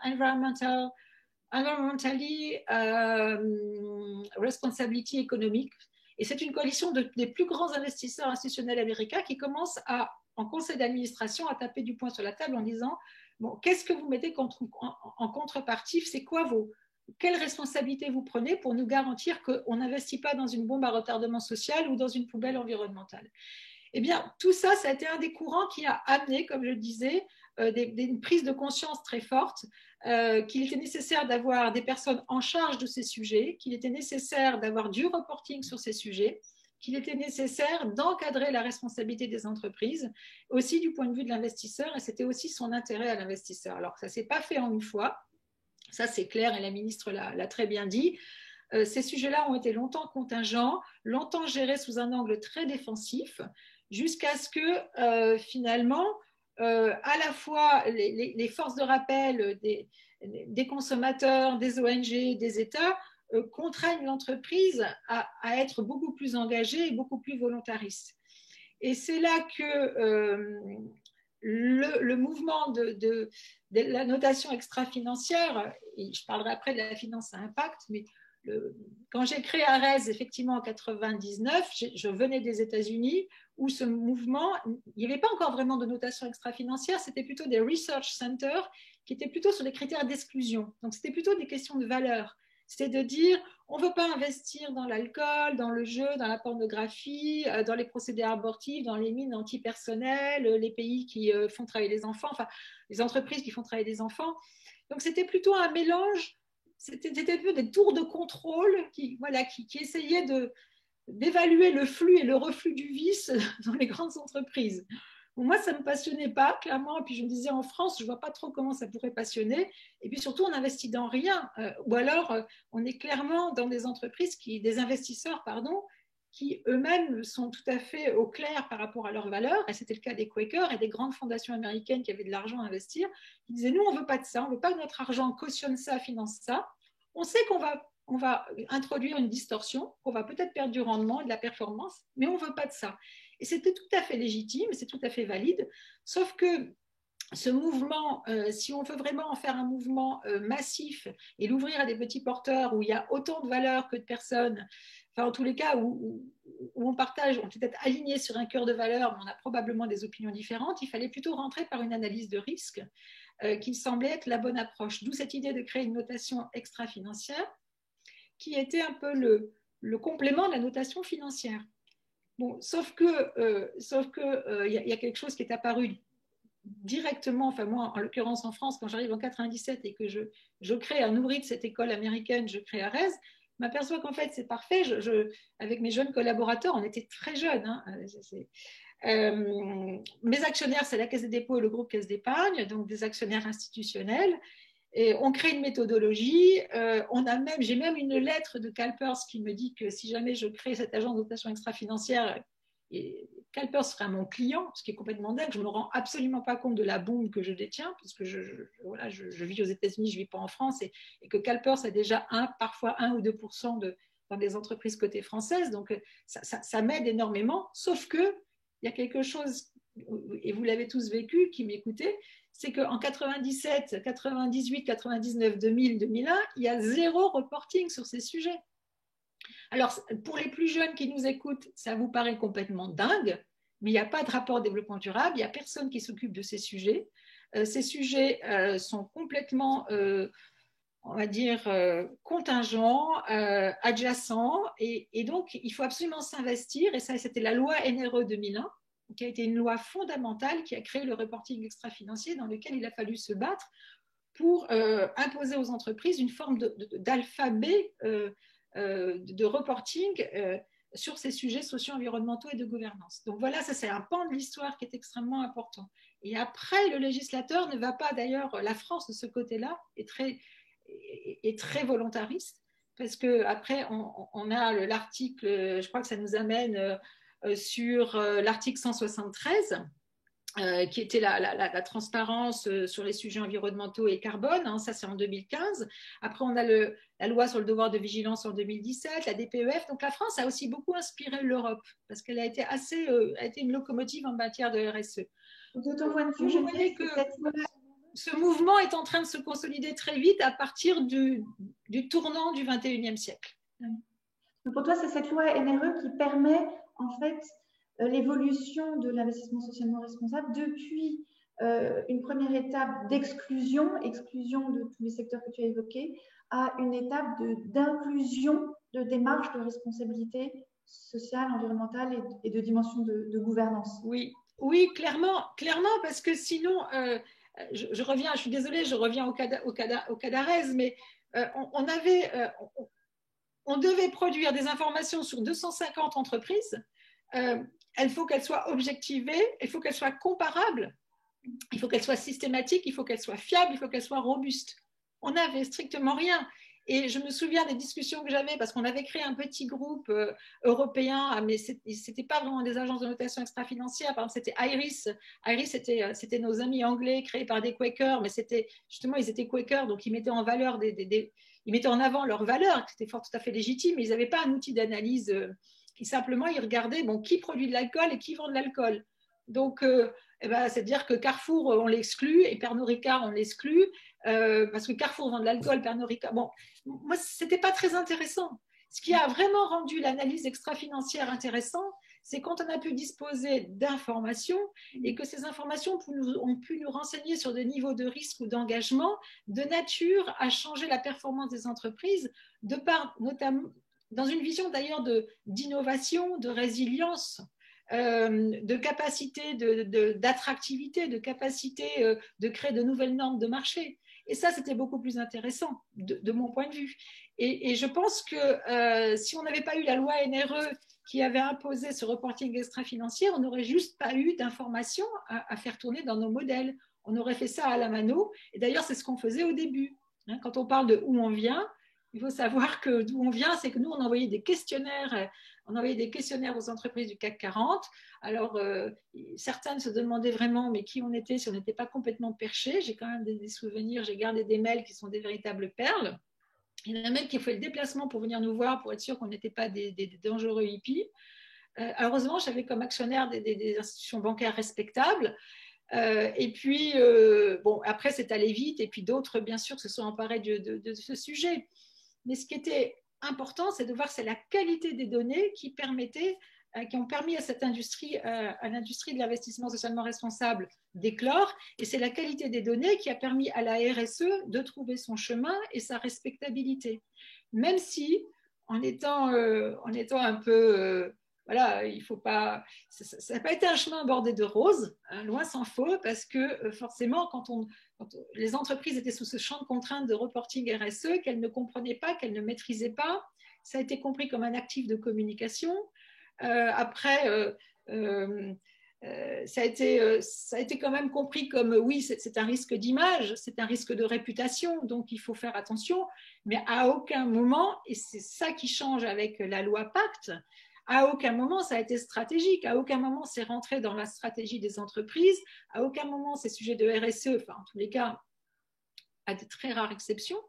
S3: Environmentally Responsibility Economic. Et c'est une coalition des plus grands investisseurs institutionnels américains qui commencent en conseil d'administration à taper du poing sur la table en disant, bon, qu'est-ce que vous mettez en contrepartie? C'est quoi quelle responsabilité vous prenez pour nous garantir qu'on n'investit pas dans une bombe à retardement social ou dans une poubelle environnementale? Eh bien, tout ça, ça a été un des courants qui a amené, comme je le disais, une prise de conscience très forte, qu'il était nécessaire d'avoir des personnes en charge de ces sujets, qu'il était nécessaire d'avoir du reporting sur ces sujets, qu'il était nécessaire d'encadrer la responsabilité des entreprises, aussi du point de vue de l'investisseur, et c'était aussi son intérêt à l'investisseur. Alors, ça ne s'est pas fait en une fois, ça c'est clair, et la ministre l'a très bien dit. Ces sujets-là ont été longtemps contingents, longtemps gérés sous un angle très défensif, jusqu'à ce que finalement, à la fois les forces de rappel des consommateurs, des ONG, des États, contraignent l'entreprise à être beaucoup plus engagée et beaucoup plus volontariste. Et c'est là que le mouvement de la notation extra-financière, et je parlerai après de la finance à impact, mais quand j'ai créé ARES, effectivement, en 99, je venais des États-Unis, où ce mouvement, il n'y avait pas encore vraiment de notation extra-financière, c'était plutôt des research centers qui étaient plutôt sur des critères d'exclusion. Donc, c'était plutôt des questions de valeur. C'était de dire, on ne veut pas investir dans l'alcool, dans le jeu, dans la pornographie, dans les procédés abortifs, dans les mines antipersonnelles, les pays qui font travailler les enfants, enfin, les entreprises qui font travailler les enfants. Donc, c'était plutôt un mélange. C'était un peu des tours de contrôle qui essayaient d'évaluer le flux et le reflux du vice dans les grandes entreprises. Bon, moi, ça ne me passionnait pas, clairement. Et puis, je me disais, en France, je ne vois pas trop comment ça pourrait passionner. Et puis, surtout, on n'investit dans rien. Ou alors, on est clairement dans des entreprises, des investisseurs, pardon, qui eux-mêmes sont tout à fait au clair par rapport à leurs valeurs. Et c'était le cas des Quakers et des grandes fondations américaines qui avaient de l'argent à investir. Ils disaient, nous, on ne veut pas de ça. On ne veut pas que notre argent cautionne ça, finance ça. On sait qu'on va introduire une distorsion, qu'on va peut-être perdre du rendement et de la performance, mais on ne veut pas de ça. Et c'était tout à fait légitime, c'est tout à fait valide, sauf que ce mouvement, si on veut vraiment en faire un mouvement massif et l'ouvrir à des petits porteurs où il y a autant de valeurs que de personnes, enfin en tous les cas où on partage, on peut être aligné sur un cœur de valeurs, mais on a probablement des opinions différentes, il fallait plutôt rentrer par une analyse de risque qui semblait être la bonne approche. D'où cette idée de créer une notation extra-financière qui était un peu le complément de la notation financière. Bon, sauf que y a quelque chose qui est apparu directement, enfin moi en l'occurrence en France, quand j'arrive en 97 et que je crée un ouvrier de cette école américaine, je crée ARES, je m'aperçois qu'en fait c'est parfait. Avec mes jeunes collaborateurs, on était très jeunes. Hein, mes actionnaires, c'est la Caisse des dépôts et le groupe Caisse d'épargne, donc des actionnaires institutionnels. Et on crée une méthodologie. J'ai même une lettre de CalPERS qui me dit que si jamais je crée cette agence de notation extra-financière, CalPERS sera mon client, ce qui est complètement dingue. Je ne me rends absolument pas compte de la bombe que je détiens, parce que je vis aux États-Unis, je ne vis pas en France, et que CalPERS a déjà parfois 1 ou 2% dans des entreprises cotées françaises. Donc, ça m'aide énormément, sauf qu'il y a quelque chose, et vous l'avez tous vécu, qui m'écoutez, c'est qu'en 97, 98, 99, 2000, 2001, il y a 0 reporting sur ces sujets. Alors, pour les plus jeunes qui nous écoutent, ça vous paraît complètement dingue, mais il n'y a pas de rapport développement durable, il n'y a personne qui s'occupe de ces sujets. Ces sujets sont complètement, on va dire, contingents, adjacents, et donc il faut absolument s'investir, et ça, c'était la loi NRE 2001, qui a été une loi fondamentale qui a créé le reporting extra-financier dans lequel il a fallu se battre pour imposer aux entreprises une forme d'alphabet de reporting sur ces sujets socio-environnementaux et de gouvernance. Donc voilà, ça c'est un pan de l'histoire qui est extrêmement important. Et après, le législateur ne va pas, d'ailleurs, la France de ce côté-là est très volontariste, parce qu'après, on a l'article, je crois que ça nous amène sur l'article 173, qui était la transparence sur les sujets environnementaux et carbone, hein, ça c'est en 2015. Après, on a la loi sur le devoir de vigilance en 2017, la DPEF. Donc la France a aussi beaucoup inspiré l'Europe, parce qu'elle a été une locomotive en matière de RSE.
S2: D'autant point de vue,
S3: vous voyez que ce mouvement est en train de se consolider très vite à partir du tournant du 21e siècle.
S2: Pour toi, c'est cette loi NRE qui permet en fait l'évolution de l'investissement socialement responsable depuis une première étape d'exclusion de tous les secteurs que tu as évoqués, à une étape d'inclusion de démarches de responsabilité sociale, environnementale et de dimension de gouvernance.
S3: Oui, clairement, parce que sinon, je reviens, je suis désolée, je reviens au cas d'Arez, mais on devait produire des informations sur 250 entreprises. Il faut qu'elles soient objectivées, il faut qu'elles soient comparables, il faut qu'elles soient systématiques, il faut qu'elles soient fiables, il faut qu'elles soient robustes. On n'avait strictement rien. Et je me souviens des discussions que j'avais, parce qu'on avait créé un petit groupe européen, mais ce n'était pas vraiment des agences de notation extra-financière. Par exemple, c'était IRIS. IRIS, c'était nos amis anglais créés par des Quakers, mais justement, ils étaient Quakers, donc ils mettaient en valeur ils mettaient en avant leurs valeurs, qui étaient fort tout à fait légitimes, mais ils n'avaient pas un outil d'analyse. Simplement, ils regardaient qui produit de l'alcool et qui vend de l'alcool. Donc, c'est-à-dire que Carrefour, on l'exclut, et Pernod Ricard, on l'exclut, parce que Carrefour vend de l'alcool, Pernod Ricard. Bon, moi, ce n'était pas très intéressant. Ce qui a vraiment rendu l'analyse extra-financière intéressante, c'est quand on a pu disposer d'informations et que ces informations ont pu nous renseigner sur des niveaux de risque ou d'engagement de nature à changer la performance des entreprises, de par notamment dans une vision d'ailleurs d'innovation, de résilience, de capacité d'attractivité, de capacité de créer de nouvelles normes de marché. Et ça, c'était beaucoup plus intéressant de mon point de vue. Et je pense que si on n'avait pas eu la loi NRE qui avait imposé ce reporting extra-financier, on n'aurait juste pas eu d'informations à faire tourner dans nos modèles. On aurait fait ça à la mano. Et d'ailleurs, c'est ce qu'on faisait au début. Quand on parle de où on vient, il faut savoir que d'où on vient, c'est que nous, on envoyait des questionnaires aux entreprises du CAC 40. Alors, certaines se demandaient vraiment, mais qui on était si on n'était pas complètement perché. J'ai quand même des souvenirs, j'ai gardé des mails qui sont des véritables perles. Il y en a même qui ont fait le déplacement pour venir nous voir pour être sûr qu'on n'était pas des dangereux hippies. Heureusement, j'avais comme actionnaire des institutions bancaires respectables. Et puis, après, c'est allé vite. Et puis, d'autres, bien sûr, se sont emparés de ce sujet. Mais ce qui était important, c'est de voir c'est la qualité des données qui ont permis à cette industrie, à l'industrie de l'investissement socialement responsable d'éclore, et c'est la qualité des données qui a permis à la RSE de trouver son chemin et sa respectabilité. Même si, en étant un peu, voilà, il faut pas, ça n'a pas été un chemin bordé de roses, hein, loin s'en faut, parce que forcément, quand les entreprises étaient sous ce champ de contraintes de reporting RSE qu'elles ne comprenaient pas, qu'elles ne maîtrisaient pas, ça a été compris comme un actif de communication. Après, ça a été quand même compris comme oui, c'est un risque d'image, c'est un risque de réputation, donc il faut faire attention, mais à aucun moment, et c'est ça qui change avec la loi Pacte, À aucun moment ça a été stratégique, à aucun moment c'est rentré dans la stratégie des entreprises, à aucun moment ces sujets de RSE, enfin en tous les cas, à de très rares exceptions,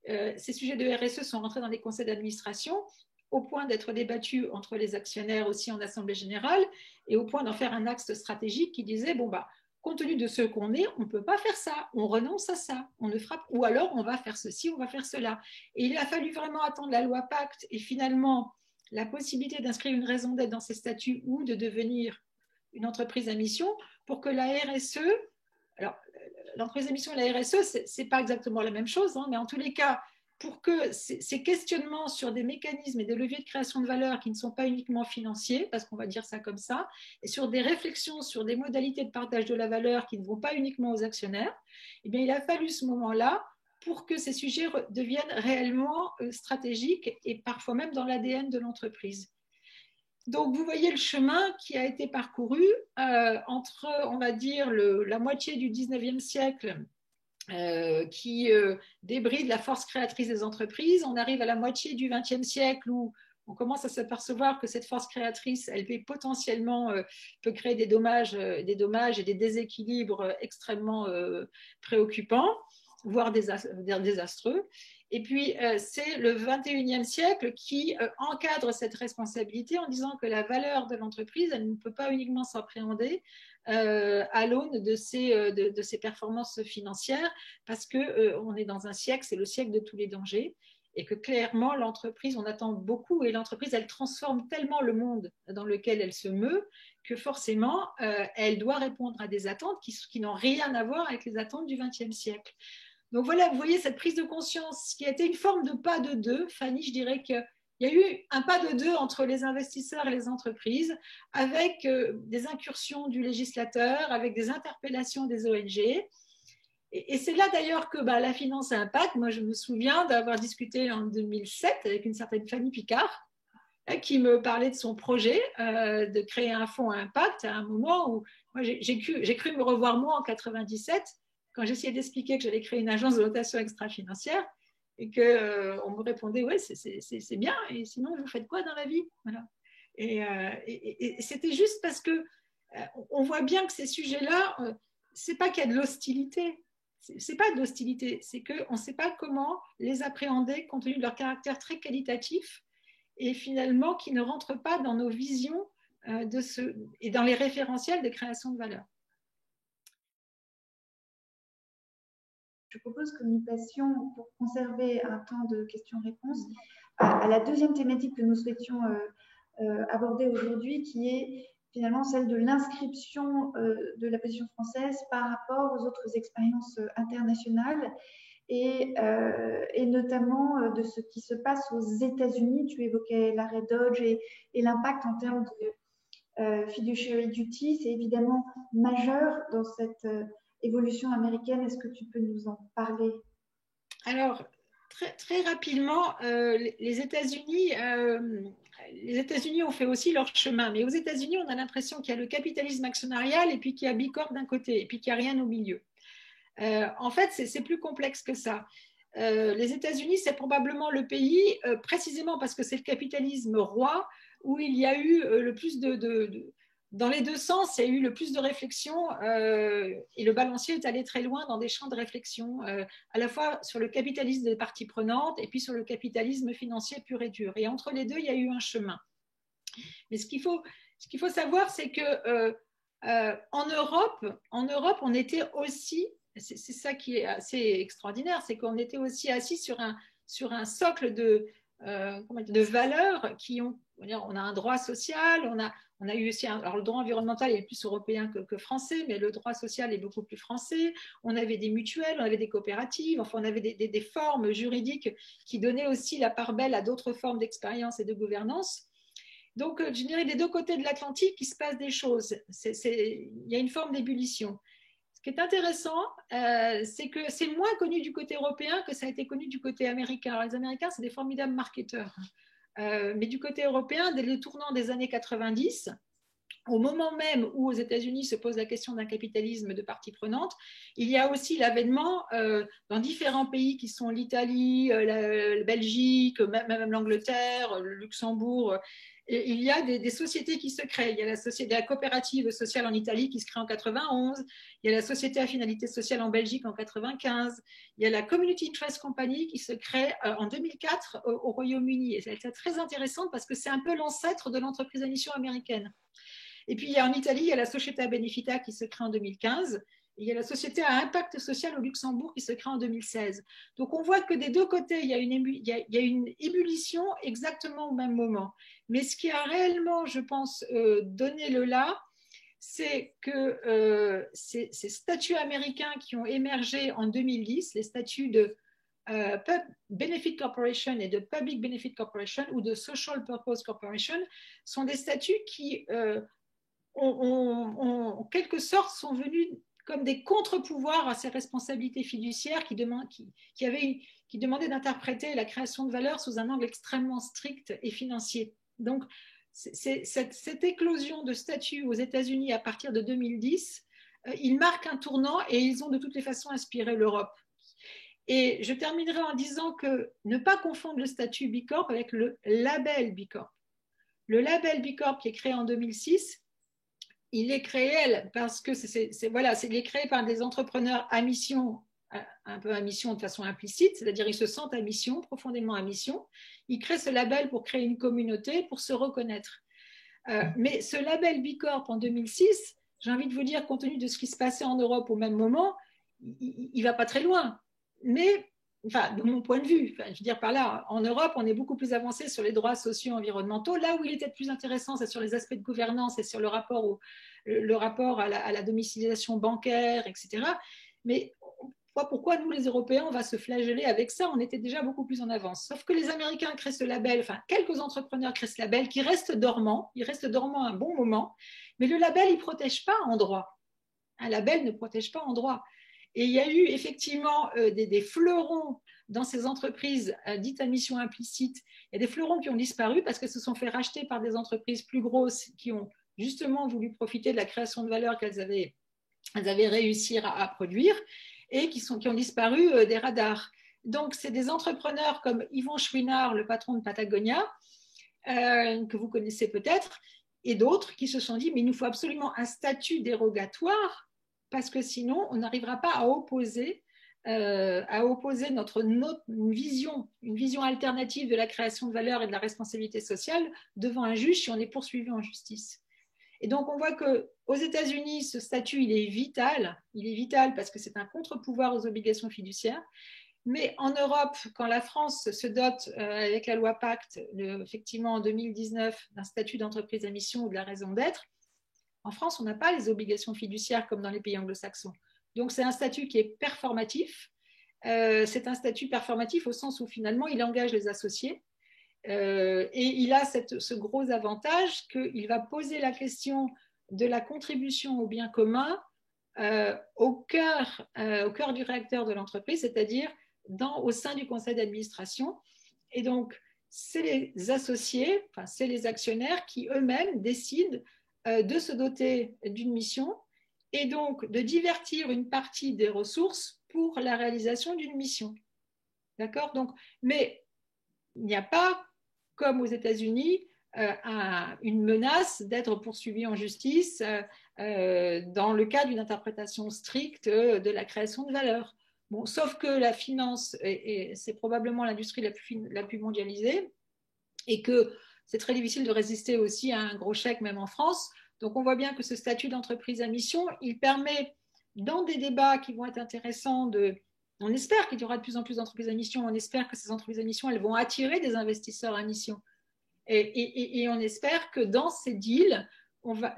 S3: ces sujets de RSE sont rentrés dans les conseils d'administration au point d'être débattus entre les actionnaires aussi en assemblée générale et au point d'en faire un axe stratégique qui disait bon bah compte tenu de ce qu'on est, on ne peut pas faire ça, on renonce à ça, on ne fera, ou alors on va faire ceci, on va faire cela. Et il a fallu vraiment attendre la loi Pacte et finalement la possibilité d'inscrire une raison d'être dans ses statuts ou de devenir une entreprise à mission pour que la RSE, alors l'entreprise à mission et la RSE, ce n'est pas exactement la même chose, hein, mais en tous les cas, pour que ces questionnements sur des mécanismes et des leviers de création de valeur qui ne sont pas uniquement financiers, parce qu'on va dire ça comme ça, et sur des réflexions sur des modalités de partage de la valeur qui ne vont pas uniquement aux actionnaires, eh bien, il a fallu ce moment-là pour que ces sujets deviennent réellement stratégiques et parfois même dans l'ADN de l'entreprise. Donc, vous voyez le chemin qui a été parcouru entre, on va dire, la moitié du 19e siècle qui débride la force créatrice des entreprises. On arrive à la moitié du XXe siècle où on commence à s'apercevoir que cette force créatrice, elle potentiellement peut créer des dommages et des déséquilibres extrêmement préoccupants, voire désastreux. Et puis, c'est le 21e siècle qui encadre cette responsabilité en disant que la valeur de l'entreprise, elle ne peut pas uniquement s'appréhender à l'aune de ses performances financières, parce qu'on est dans un siècle, c'est le siècle de tous les dangers, et que clairement, l'entreprise, on attend beaucoup, et l'entreprise, elle transforme tellement le monde dans lequel elle se meut, que forcément, elle doit répondre à des attentes qui n'ont rien à voir avec les attentes du XXe siècle. Donc voilà, vous voyez cette prise de conscience qui a été une forme de pas de deux. Fanny, je dirais qu'il y a eu un pas de deux entre les investisseurs et les entreprises, avec des incursions du législateur, avec des interpellations des ONG. Et c'est là d'ailleurs que la finance à impact, moi je me souviens d'avoir discuté en 2007 avec une certaine Fanny Picard, qui me parlait de son projet de créer un fonds à impact à un moment où moi, j'ai cru me revoir moi en 97 quand j'essayais d'expliquer que j'allais créer une agence de notation extra-financière et qu'on me répondait ouais c'est bien, et sinon vous faites quoi dans la vie, voilà. Et c'était juste parce que on voit bien que ces sujets-là, c'est pas qu'il y a de l'hostilité, c'est pas de l'hostilité, c'est qu'on ne sait pas comment les appréhender compte tenu de leur caractère très qualitatif et finalement qui ne rentrent pas dans nos visions et dans les référentiels de création de valeur.
S2: Je propose que nous passions, pour conserver un temps de questions-réponses, à la deuxième thématique que nous souhaitions aborder aujourd'hui, qui est finalement celle de l'inscription de la position française par rapport aux autres expériences internationales et notamment de ce qui se passe aux États-Unis. Tu évoquais l'arrêt Dodge et l'impact en termes de fiduciary duty. C'est évidemment majeur dans cette évolution américaine. Est-ce que tu peux nous en parler?
S3: Alors, très rapidement, les États-Unis ont fait aussi leur chemin. Mais aux États-Unis, on a l'impression qu'il y a le capitalisme actionnarial et puis qu'il y a Bicorp d'un côté et puis qu'il n'y a rien au milieu. En fait, c'est plus complexe que ça. Les États-Unis, c'est probablement le pays, précisément parce que c'est le capitalisme roi, où il y a eu le plus dans les deux sens, il y a eu le plus de réflexion et le balancier est allé très loin dans des champs de réflexion, à la fois sur le capitalisme des parties prenantes et puis sur le capitalisme financier pur et dur. Et entre les deux, il y a eu un chemin. Mais ce qu'il faut savoir, c'est que en Europe, on était aussi, c'est ça qui est assez extraordinaire, c'est qu'on était aussi assis sur un socle de valeurs qui ont, on a un droit social, on a eu aussi alors le droit environnemental est plus européen que français, mais le droit social est beaucoup plus français. On avait des mutuelles, on avait des coopératives, enfin on avait des formes juridiques qui donnaient aussi la part belle à d'autres formes d'expérience et de gouvernance. Donc, je dirais des deux côtés de l'Atlantique, il se passe des choses. Il y a une forme d'ébullition. Ce qui est intéressant, c'est que c'est moins connu du côté européen que ça a été connu du côté américain. Alors, les Américains, c'est des formidables marketeurs. Mais du côté européen, dès le tournant des années 90, au moment même où aux États-Unis se pose la question d'un capitalisme de partie prenante, il y a aussi l'avènement dans différents pays qui sont l'Italie, la Belgique, même l'Angleterre, le Luxembourg, il y a des sociétés qui se créent. Il y a la coopérative sociale en Italie qui se crée en 91. Il y a la société à finalité sociale en Belgique en 95. Il y a la Community Trust Company qui se crée en 2004 au Royaume-Uni. Et c'est très intéressant parce que c'est un peu l'ancêtre de l'entreprise à mission américaine. Et puis, en Italie, il y a la Società Benefita qui se crée en 2015. Et il y a la Société à impact social au Luxembourg qui se crée en 2016. Donc, on voit que des deux côtés, il y a une ébullition exactement au même moment. Mais ce qui a réellement, je pense, donné le là, c'est que ces statuts américains qui ont émergé en 2010, les statuts de Benefit Corporation et de Public Benefit Corporation ou de Social Purpose Corporation, sont des statuts qui en quelque sorte, sont venus comme des contre-pouvoirs à ces responsabilités fiduciaires qui demandaient d'interpréter la création de valeur sous un angle extrêmement strict et financier. Donc, cette éclosion de statuts aux États-Unis à partir de 2010, ils marquent un tournant et ils ont de toutes les façons inspiré l'Europe. Et je terminerai en disant que ne pas confondre le statut B Corp avec le label B Corp. Le label B Corp qui est créé en 2006, il est créé parce que il est créé par des entrepreneurs à mission, un peu à mission de façon implicite, c'est-à-dire ils se sentent à mission, profondément à mission. Ils créent ce label pour créer une communauté, pour se reconnaître. Mais ce label B Corp en 2006, j'ai envie de vous dire, compte tenu de ce qui se passait en Europe au même moment, il ne va pas très loin. Mais, enfin, de mon point de vue, je veux dire par là, en Europe, on est beaucoup plus avancé sur les droits sociaux et environnementaux. Là où il était plus intéressant, c'est sur les aspects de gouvernance et sur le rapport à la domiciliation bancaire, etc. Mais pourquoi nous, les Européens, on va se flageller avec ça? On était déjà beaucoup plus en avance. Sauf que les Américains créent ce label, enfin, quelques entrepreneurs créent ce label qui reste dormant. Il reste dormant un bon moment. Mais le label, il ne protège pas en droit. Un label ne protège pas en droit. Et il y a eu effectivement des fleurons dans ces entreprises dites à mission implicite. Il y a des fleurons qui ont disparu parce qu'elles se sont fait racheter par des entreprises plus grosses qui ont justement voulu profiter de la création de valeur qu'elles avaient réussi à produire et qui ont disparu des radars. Donc, c'est des entrepreneurs comme Yvon Chouinard, le patron de Patagonia, que vous connaissez peut-être, et d'autres qui se sont dit, mais il nous faut absolument un statut dérogatoire parce que sinon, on n'arrivera pas à opposer une vision alternative de la création de valeur et de la responsabilité sociale devant un juge si on est poursuivi en justice. Et donc, on voit qu'aux États-Unis, ce statut, il est vital. Il est vital parce que c'est un contre-pouvoir aux obligations fiduciaires. Mais en Europe, quand la France se dote avec la loi Pacte, effectivement en 2019, d'un statut d'entreprise à mission ou de la raison d'être, en France, on n'a pas les obligations fiduciaires comme dans les pays anglo-saxons. Donc, c'est un statut qui est performatif. C'est un statut performatif au sens où finalement, il engage les associés. Et il a ce gros avantage qu'il va poser la question de la contribution au bien commun au cœur du réacteur de l'entreprise, c'est-à-dire au sein du conseil d'administration. Et donc, c'est les associés, enfin, c'est les actionnaires qui eux-mêmes décident de se doter d'une mission et donc de divertir une partie des ressources pour la réalisation d'une mission. D'accord? Donc, mais il n'y a pas, comme aux États-Unis, une menace d'être poursuivi en justice dans le cas d'une interprétation stricte de la création de valeur. Bon, sauf que la finance, c'est probablement l'industrie la plus mondialisée et que c'est très difficile de résister aussi à un gros chèque, même en France. Donc, on voit bien que ce statut d'entreprise à mission, il permet, dans des débats qui vont être intéressants, on espère qu'il y aura de plus en plus d'entreprises à mission, on espère que ces entreprises à mission, elles vont attirer des investisseurs à mission. Et on espère que dans ces deals,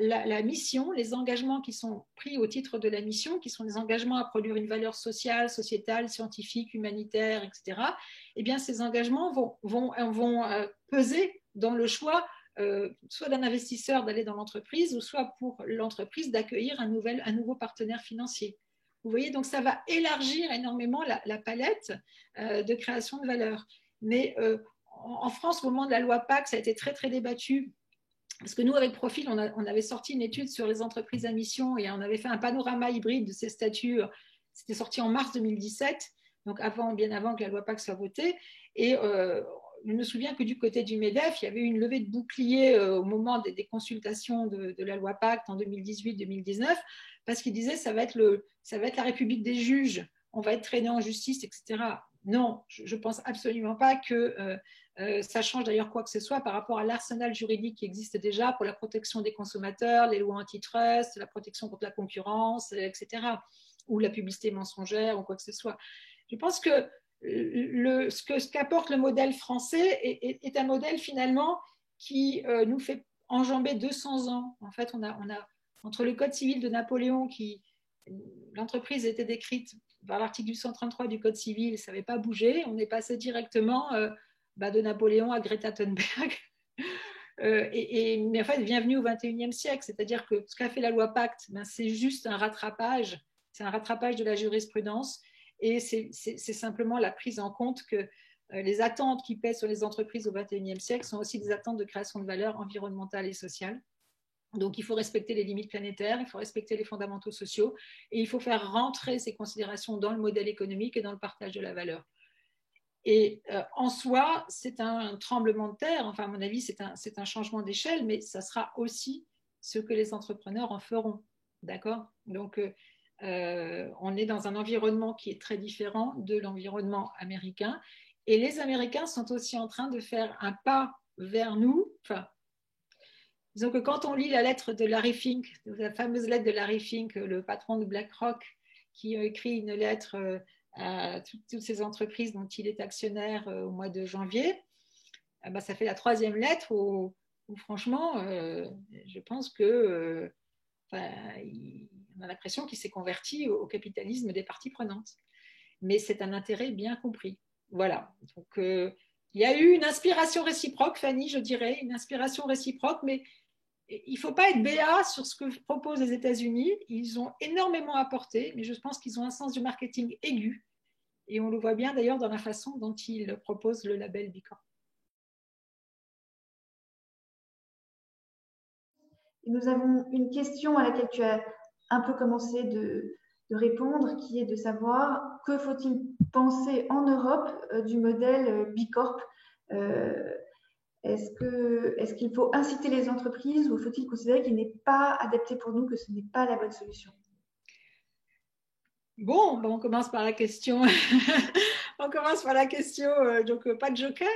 S3: la mission, les engagements qui sont pris au titre de la mission, qui sont des engagements à produire une valeur sociale, sociétale, scientifique, humanitaire, etc., eh bien, ces engagements vont peser dans le choix soit d'un investisseur d'aller dans l'entreprise ou soit pour l'entreprise d'accueillir un nouveau partenaire financier. Vous voyez, donc ça va élargir énormément la palette de création de valeur. Mais en France, au moment de la loi Pacte, ça a été très, très débattu. Parce que nous, avec Profil, on avait sorti une étude sur les entreprises à mission et on avait fait un panorama hybride de ces statuts. C'était sorti en mars 2017, donc bien avant que la loi Pacte soit votée. Et je me souviens que du côté du MEDEF, il y avait eu une levée de bouclier au moment des consultations de la loi Pacte en 2018-2019, parce qu'ils disaient ça va être la République des juges, on va être traîné en justice, etc. Non, je ne pense absolument pas que ça change d'ailleurs quoi que ce soit par rapport à l'arsenal juridique qui existe déjà pour la protection des consommateurs, les lois antitrust, la protection contre la concurrence, etc., ou la publicité mensongère ou quoi que ce soit. Je pense que ce qu'apporte le modèle français est un modèle finalement qui nous fait enjamber 200 ans. En fait, on a entre le Code civil de Napoléon, l'entreprise était décrite par l'article 133 du Code civil, ça n'avait pas bougé, on est passé directement de Napoléon à Greta Thunberg. Mais en fait, bienvenue au XXIe siècle, c'est-à-dire que ce qu'a fait la loi Pacte, c'est juste un rattrapage, c'est un rattrapage de la jurisprudence, et c'est simplement la prise en compte que les attentes qui pèsent sur les entreprises au XXIe siècle sont aussi des attentes de création de valeur environnementale et sociale. Donc, il faut respecter les limites planétaires, il faut respecter les fondamentaux sociaux, et il faut faire rentrer ces considérations dans le modèle économique et dans le partage de la valeur. Et en soi, c'est un tremblement de terre, enfin à mon avis, c'est un changement d'échelle, mais ça sera aussi ce que les entrepreneurs en feront, d'accord? Donc, on est dans un environnement qui est très différent de l'environnement américain, et les Américains sont aussi en train de faire un pas vers nous, enfin, disons que quand on lit la lettre de Larry Fink, la fameuse lettre de Larry Fink, le patron de BlackRock, qui a écrit une lettre à toutes ces entreprises dont il est actionnaire au mois de janvier, ça fait la 3e lettre où franchement, je pense que on a l'impression qu'il s'est converti au capitalisme des parties prenantes. Mais c'est un intérêt bien compris. Voilà. Donc, il y a eu une inspiration réciproque, Fanny, je dirais, une inspiration réciproque, mais il ne faut pas être béat sur ce que proposent les États-Unis. Ils ont énormément apporté, mais je pense qu'ils ont un sens du marketing aigu. Et on le voit bien d'ailleurs dans la façon dont ils proposent le label B Corp.
S2: Nous avons une question à laquelle tu as un peu commencé de répondre, qui est de savoir que faut-il penser en Europe du modèle B Corp. Est-ce qu'il faut inciter les entreprises ou faut-il considérer qu'il n'est pas adapté pour nous, que ce n'est pas la bonne solution?
S3: Bon, on commence par la question. On commence par la question, donc pas de joker.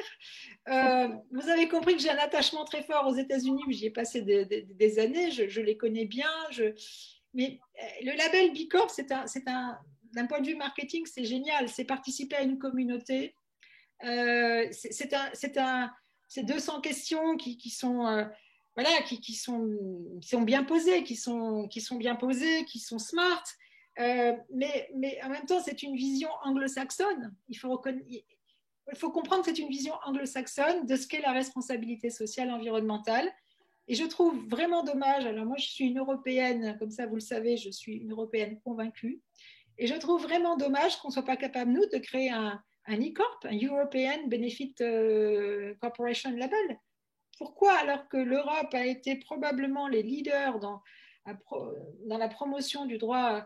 S3: Vous avez compris que j'ai un attachement très fort aux États-Unis, où j'y ai passé des années, je les connais bien. Mais le label B Corp, d'un point de vue marketing, c'est génial. C'est participer à une communauté. C'est 200 questions qui sont voilà, qui sont bien posées, qui sont bien posées, qui sont smart. Mais en même temps, c'est une vision anglo-saxonne. Il faut comprendre que c'est une vision anglo-saxonne de ce qu'est la responsabilité sociale environnementale. Et je trouve vraiment dommage, alors moi je suis une Européenne, comme ça vous le savez, je suis une Européenne convaincue, et je trouve vraiment dommage qu'on ne soit pas capable, nous, de créer un e-corp, un European Benefit Corporation Label. Pourquoi, alors que l'Europe a été probablement les leaders dans la promotion du droit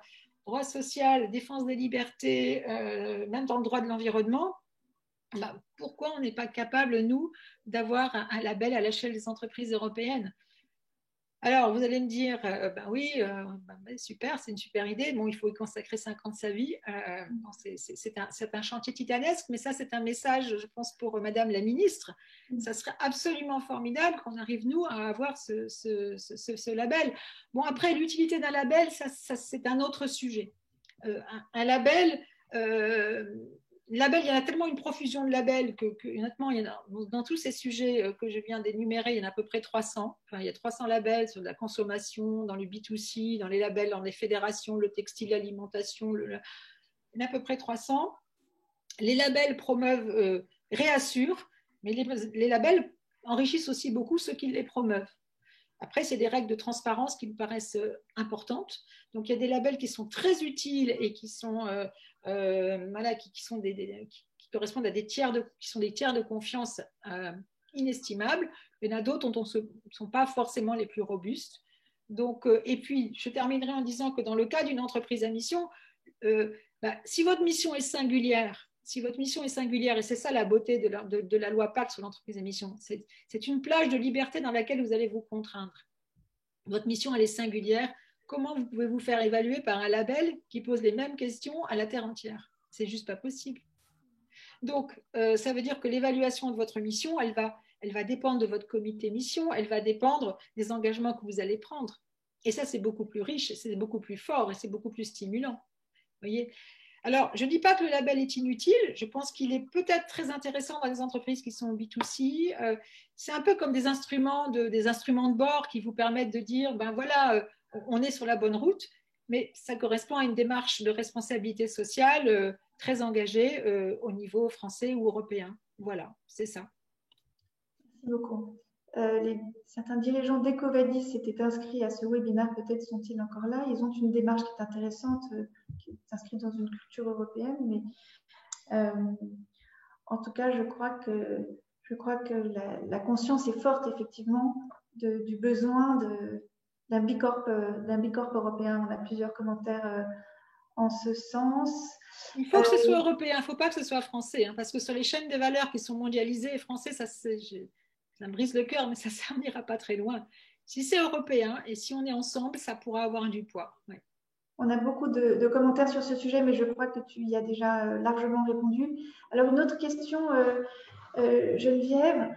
S3: social, défense des libertés, même dans le droit de l'environnement, pourquoi on n'est pas capable, nous, d'avoir un label à l'échelle des entreprises européennes? Alors, vous allez me dire, oui, super, c'est une super idée. Bon, il faut y consacrer 5 ans de sa vie. C'est un chantier titanesque, mais ça, c'est un message, je pense, pour Madame la Ministre. Ça serait absolument formidable qu'on arrive, nous, à avoir ce label. Bon, après, l'utilité d'un label, ça c'est un autre sujet. Un label... il y en a tellement une profusion de labels que honnêtement, il y en a, dans tous ces sujets que je viens d'énumérer, il y en a à peu près 300. Enfin, il y a 300 labels sur la consommation, dans le B2C, dans les labels, dans les fédérations, le textile, l'alimentation. Il y en a à peu près 300. Les labels promeuvent, réassurent, mais les labels enrichissent aussi beaucoup ceux qui les promeuvent. Après, c'est des règles de transparence qui me paraissent importantes. Donc, il y a des labels qui sont très utiles et qui sont qui correspondent à qui sont des tiers de confiance inestimables. Il y en a d'autres dont ne sont pas forcément les plus robustes. Donc, et puis, je terminerai en disant que dans le cas d'une entreprise à mission, si votre mission est singulière, si votre mission est singulière, et c'est ça la beauté de la loi Pacte sur l'entreprise à mission, c'est une plage de liberté dans laquelle vous allez vous contraindre. Votre mission, elle est singulière. Comment vous pouvez vous faire évaluer par un label qui pose les mêmes questions à la terre entière? C'est juste pas possible. Donc, ça veut dire que l'évaluation de votre mission, elle va dépendre de votre comité mission, elle va dépendre des engagements que vous allez prendre. Et ça, c'est beaucoup plus riche, c'est beaucoup plus fort et c'est beaucoup plus stimulant. Vous voyez? Alors, je ne dis pas que le label est inutile, je pense qu'il est peut-être très intéressant dans les entreprises qui sont B2C. C'est un peu comme des instruments de bord qui vous permettent de dire, ben voilà, on est sur la bonne route, mais ça correspond à une démarche de responsabilité sociale très engagée au niveau français ou européen. Voilà, c'est ça.
S2: Merci beaucoup. Certains dirigeants d'Ecovadis s'étaient inscrits à ce webinaire, peut-être sont-ils encore là. Ils ont une démarche qui est intéressante, qui s'inscrit dans une culture européenne, mais en tout cas, je crois que la conscience est forte, effectivement, du besoin d'un bicorp européen. On a plusieurs commentaires en ce sens.
S3: Il faut que ce soit européen, il ne faut pas que ce soit français, hein, parce que sur les chaînes de valeur qui sont mondialisées, français, ça me brise le cœur, mais ça n'ira pas très loin. Si c'est européen et si on est ensemble, ça pourra avoir du poids. Ouais.
S2: On a beaucoup de commentaires sur ce sujet, mais je crois que tu y as déjà largement répondu. Alors, une autre question, Geneviève.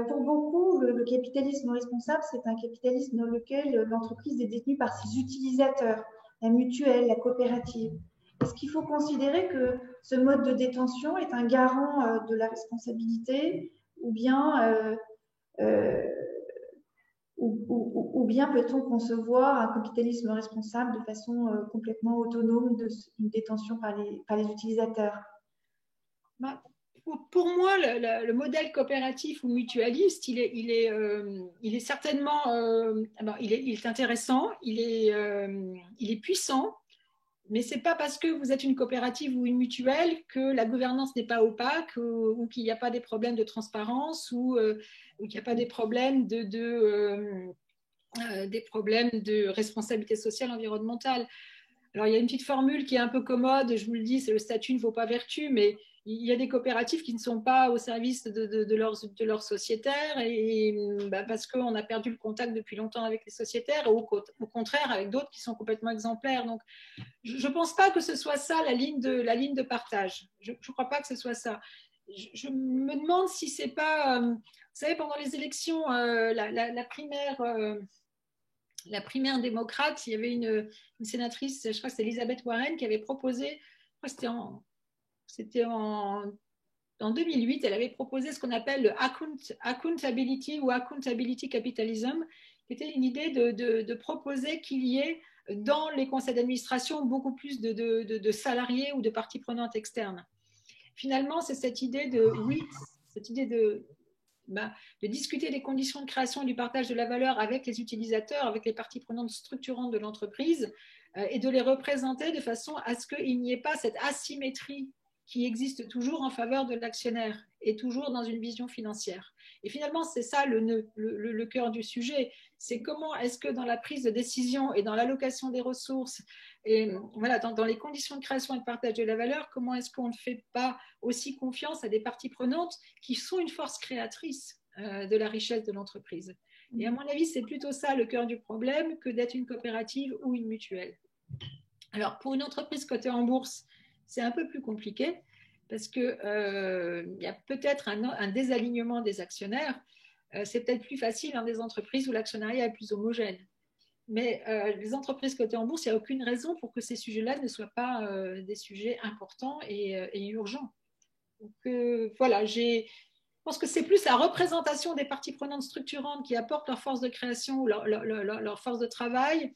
S2: Pour beaucoup, le capitalisme responsable, c'est un capitalisme dans lequel l'entreprise est détenue par ses utilisateurs, la mutuelle, la coopérative. Est-ce qu'il faut considérer que ce mode de détention est un garant de la responsabilité ou bien peut-on concevoir un capitalisme responsable de façon complètement autonome d'une détention par les utilisateurs?
S3: Pour moi, le modèle coopératif ou mutualiste, il est certainement il est intéressant, il est puissant, mais ce n'est pas parce que vous êtes une coopérative ou une mutuelle que la gouvernance n'est pas opaque ou qu'il n'y a pas des problèmes de transparence ou qu'il n'y a pas des problèmes de responsabilité sociale environnementale. Alors, il y a une petite formule qui est un peu commode, je vous le dis, c'est le statut ne vaut pas vertu, mais il y a des coopératives qui ne sont pas au service de leurs sociétaires parce qu'on a perdu le contact depuis longtemps avec les sociétaires, ou au contraire avec d'autres qui sont complètement exemplaires. Donc, je ne pense pas que ce soit ça la ligne de partage. Je ne crois pas que ce soit ça. Je me demande si c'est pas, vous savez, pendant les élections, la primaire démocrate, il y avait une sénatrice, je crois que c'est Elizabeth Warren, qui avait proposé, c'était en 2008, elle avait proposé ce qu'on appelle le accountability ou accountability capitalism, qui était une idée de proposer qu'il y ait dans les conseils d'administration beaucoup plus de salariés ou de parties prenantes externes. Finalement, c'est cette idée de discuter des conditions de création et du partage de la valeur avec les utilisateurs, avec les parties prenantes structurantes de l'entreprise et de les représenter de façon à ce qu'il n'y ait pas cette asymétrie qui existe toujours en faveur de l'actionnaire et toujours dans une vision financière. Et finalement, c'est ça le cœur du sujet. C'est comment est-ce que dans la prise de décision et dans l'allocation des ressources et voilà, dans les conditions de création et de partage de la valeur, comment est-ce qu'on ne fait pas aussi confiance à des parties prenantes qui sont une force créatrice de la richesse de l'entreprise. Et à mon avis, c'est plutôt ça le cœur du problème que d'être une coopérative ou une mutuelle. Alors, pour une entreprise cotée en bourse, c'est un peu plus compliqué parce qu'il y a peut-être un désalignement des actionnaires. C'est peut-être plus facile dans des entreprises où l'actionnariat est plus homogène. Mais les entreprises cotées en bourse, il n'y a aucune raison pour que ces sujets-là ne soient pas des sujets importants et urgents. Donc voilà, je pense que c'est plus la représentation des parties prenantes structurantes qui apportent leur force de création ou leur force de travail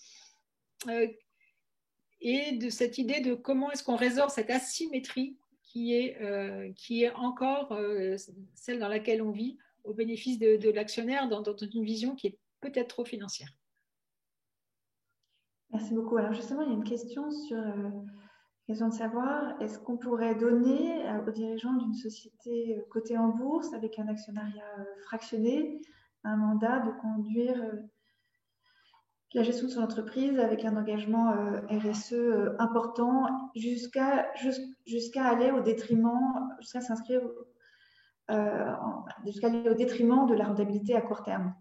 S3: et de cette idée de comment est-ce qu'on résorbe cette asymétrie qui est encore celle dans laquelle on vit au bénéfice de l'actionnaire dans une vision qui est peut-être trop financière.
S2: Merci beaucoup. Alors justement, il y a une question sur question de savoir, est-ce qu'on pourrait donner aux dirigeants d'une société cotée en bourse avec un actionnariat fractionné un mandat de conduire la gestion de son entreprise avec un engagement RSE important jusqu'à aller au détriment, jusqu'à s'inscrire, jusqu'à aller au détriment de la rentabilité à court terme.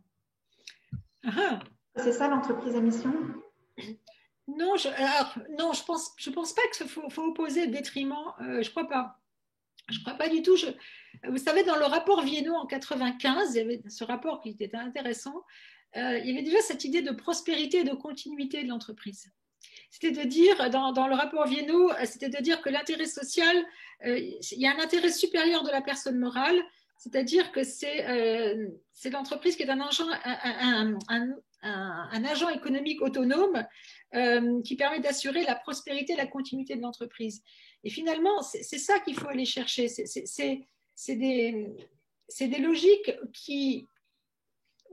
S2: C'est ça l'entreprise à mission?
S3: Non, non, je pense pas qu'il faut opposer détriment. Je crois pas. Je crois pas du tout. Vous savez, dans le rapport Viennot en 95, il y avait ce rapport qui était intéressant. Il y avait déjà cette idée de prospérité et de continuité de l'entreprise. C'était de dire, dans le rapport Viennot, c'était de dire que l'intérêt social, il y a un intérêt supérieur de la personne morale, c'est-à-dire que c'est l'entreprise qui est un agent économique autonome qui permet d'assurer la prospérité et la continuité de l'entreprise. Et finalement, c'est ça qu'il faut aller chercher. C'est des logiques qui,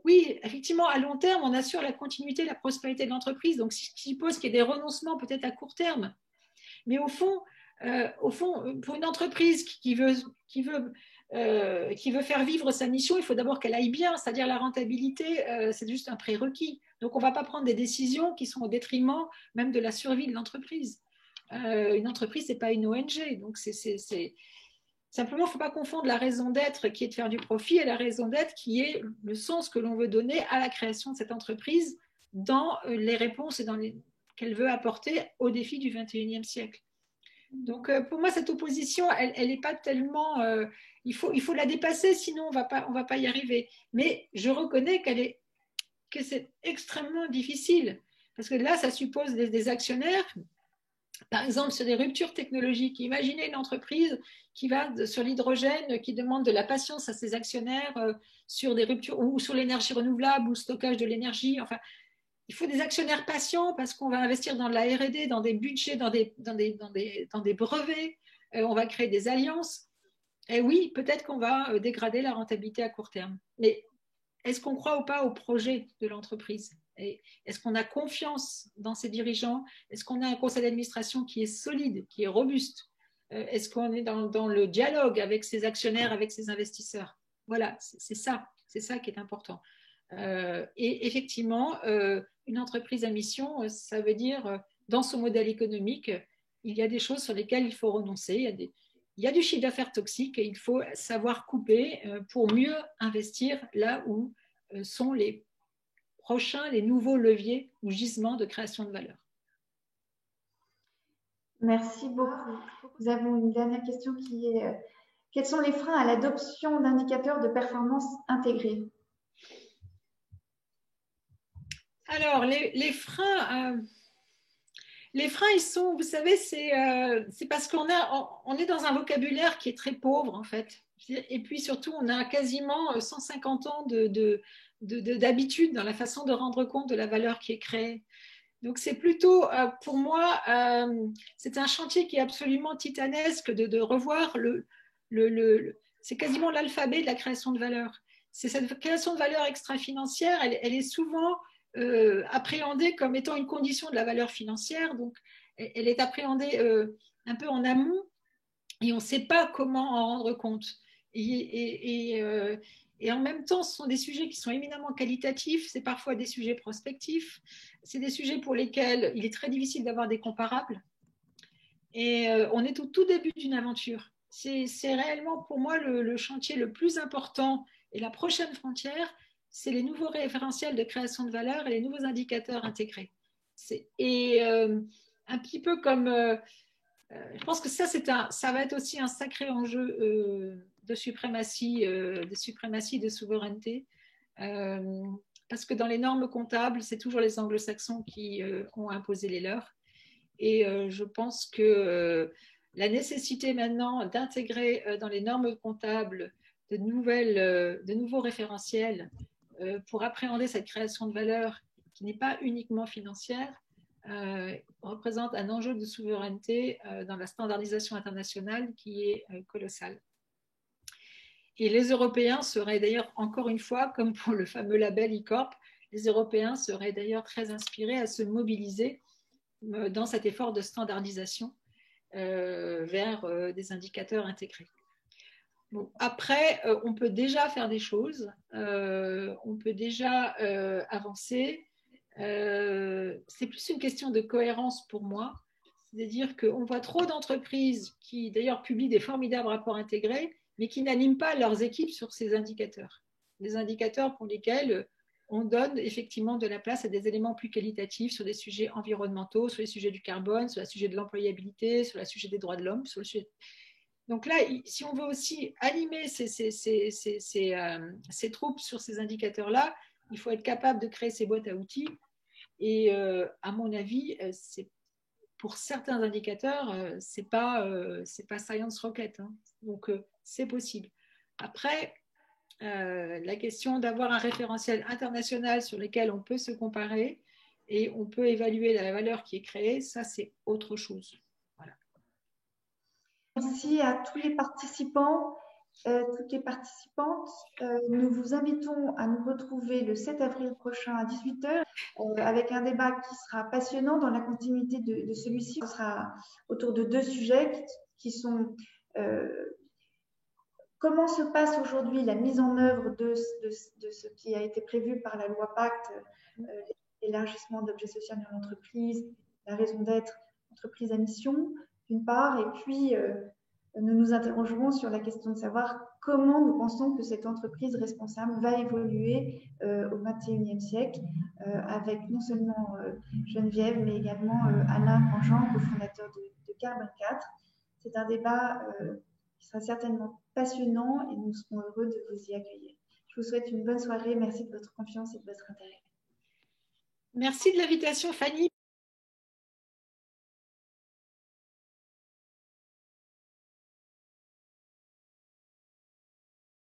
S3: oui, effectivement, à long terme, on assure la continuité et la prospérité de l'entreprise. Donc, ce qui suppose qu'il y ait des renoncements peut-être à court terme. Mais au fond, pour une entreprise qui veut faire vivre sa mission, il faut d'abord qu'elle aille bien, c'est-à-dire la rentabilité, c'est juste un prérequis. Donc, on ne va pas prendre des décisions qui sont au détriment même de la survie de l'entreprise. Une entreprise, ce n'est pas une ONG. Donc, simplement, il ne faut pas confondre la raison d'être qui est de faire du profit et la raison d'être qui est le sens que l'on veut donner à la création de cette entreprise dans les réponses qu'elle veut apporter aux défis du XXIe siècle. Donc, pour moi, cette opposition, elle n'est pas tellement... il faut la dépasser, sinon on ne va pas y arriver. Mais je reconnais que c'est extrêmement difficile. Parce que là, ça suppose des actionnaires, par exemple, sur des ruptures technologiques. Imaginez une entreprise qui va sur l'hydrogène, qui demande de la patience à ses actionnaires sur des ruptures, ou sur l'énergie renouvelable, ou le stockage de l'énergie. Enfin, il faut des actionnaires patients parce qu'on va investir dans la R&D, dans des budgets, dans des brevets, on va créer des alliances. Et oui, peut-être qu'on va dégrader la rentabilité à court terme. Mais est-ce qu'on croit ou pas au projet de l'entreprise? Est-ce qu'on a confiance dans ses dirigeants? Est-ce qu'on a un conseil d'administration qui est solide, qui est robuste? Est-ce qu'on est dans le dialogue avec ses actionnaires, avec ses investisseurs? Voilà, c'est ça qui est important. Et effectivement, une entreprise à mission, ça veut dire, dans son modèle économique, il y a des choses sur lesquelles il faut renoncer. Il y a du chiffre d'affaires toxique et il faut savoir couper pour mieux investir là où sont les prochains, les nouveaux leviers ou gisements de création de valeur.
S2: Merci beaucoup. Nous avons une dernière question qui est quels sont les freins à l'adoption d'indicateurs de performance intégrés?
S3: Alors, les freins, ils sont, vous savez, c'est parce qu'on est dans un vocabulaire qui est très pauvre, en fait. Et puis surtout, on a quasiment 150 ans d'habitude dans la façon de rendre compte de la valeur qui est créée. Donc, c'est plutôt, pour moi, c'est un chantier qui est absolument titanesque de revoir c'est quasiment l'alphabet de la création de valeur. C'est cette création de valeur extra-financière, elle est souvent appréhendée comme étant une condition de la valeur financière. Donc, elle est appréhendée un peu en amont et on ne sait pas comment en rendre compte. Et en même temps, ce sont des sujets qui sont éminemment qualitatifs, c'est parfois des sujets prospectifs, c'est des sujets pour lesquels il est très difficile d'avoir des comparables. Et on est au tout début d'une aventure. C'est réellement pour moi le chantier le plus important et la prochaine frontière, c'est les nouveaux référentiels de création de valeur et les nouveaux indicateurs intégrés. Un petit peu comme... je pense que ça va être aussi un sacré enjeu de suprématie, de souveraineté, parce que dans les normes comptables, c'est toujours les anglo-saxons qui ont imposé les leurs. Et je pense que la nécessité maintenant d'intégrer dans les normes comptables de nouveaux référentiels pour appréhender cette création de valeur qui n'est pas uniquement financière, représente un enjeu de souveraineté dans la standardisation internationale qui est colossal. Et les Européens seraient d'ailleurs, encore une fois, comme pour le fameux label e-corp, les Européens seraient d'ailleurs très inspirés à se mobiliser dans cet effort de standardisation vers des indicateurs intégrés. Bon, après, on peut déjà faire des choses, on peut déjà avancer. c'est plus une question de cohérence pour moi. C'est-à-dire qu'on voit trop d'entreprises qui, d'ailleurs, publient des formidables rapports intégrés, mais qui n'animent pas leurs équipes sur ces indicateurs. Des indicateurs pour lesquels on donne effectivement de la place à des éléments plus qualitatifs sur des sujets environnementaux, sur les sujets du carbone, sur le sujet de l'employabilité, sur le sujet des droits de l'homme. Donc là, si on veut aussi animer ces troupes sur ces indicateurs-là, il faut être capable de créer ces boîtes à outils. Et à mon avis, pour certains indicateurs, c'est pas science rocket. Hein. Donc, c'est possible. Après, la question d'avoir un référentiel international sur lequel on peut se comparer et on peut évaluer la valeur qui est créée, ça, c'est autre chose. Voilà.
S2: Merci à tous les participants, toutes les participantes. Nous vous invitons à nous retrouver le 7 avril prochain à 18 h avec un débat qui sera passionnant dans la continuité de celui-ci. Ce sera autour de 2 sujets qui sont comment se passe aujourd'hui la mise en œuvre de ce qui a été prévu par la loi Pacte, l'élargissement d'objet social de l'entreprise, la raison d'être entreprise à mission, d'une part, et puis nous nous interrogerons sur la question de savoir comment nous pensons que cette entreprise responsable va évoluer au XXIe siècle, avec non seulement Geneviève, mais également Alain Grandjean, cofondateur de Carbone 4. C'est un débat qui sera certainement passionnant et nous serons heureux de vous y accueillir. Je vous souhaite une bonne soirée. Merci de votre confiance et de votre intérêt.
S3: Merci de l'invitation, Fanny.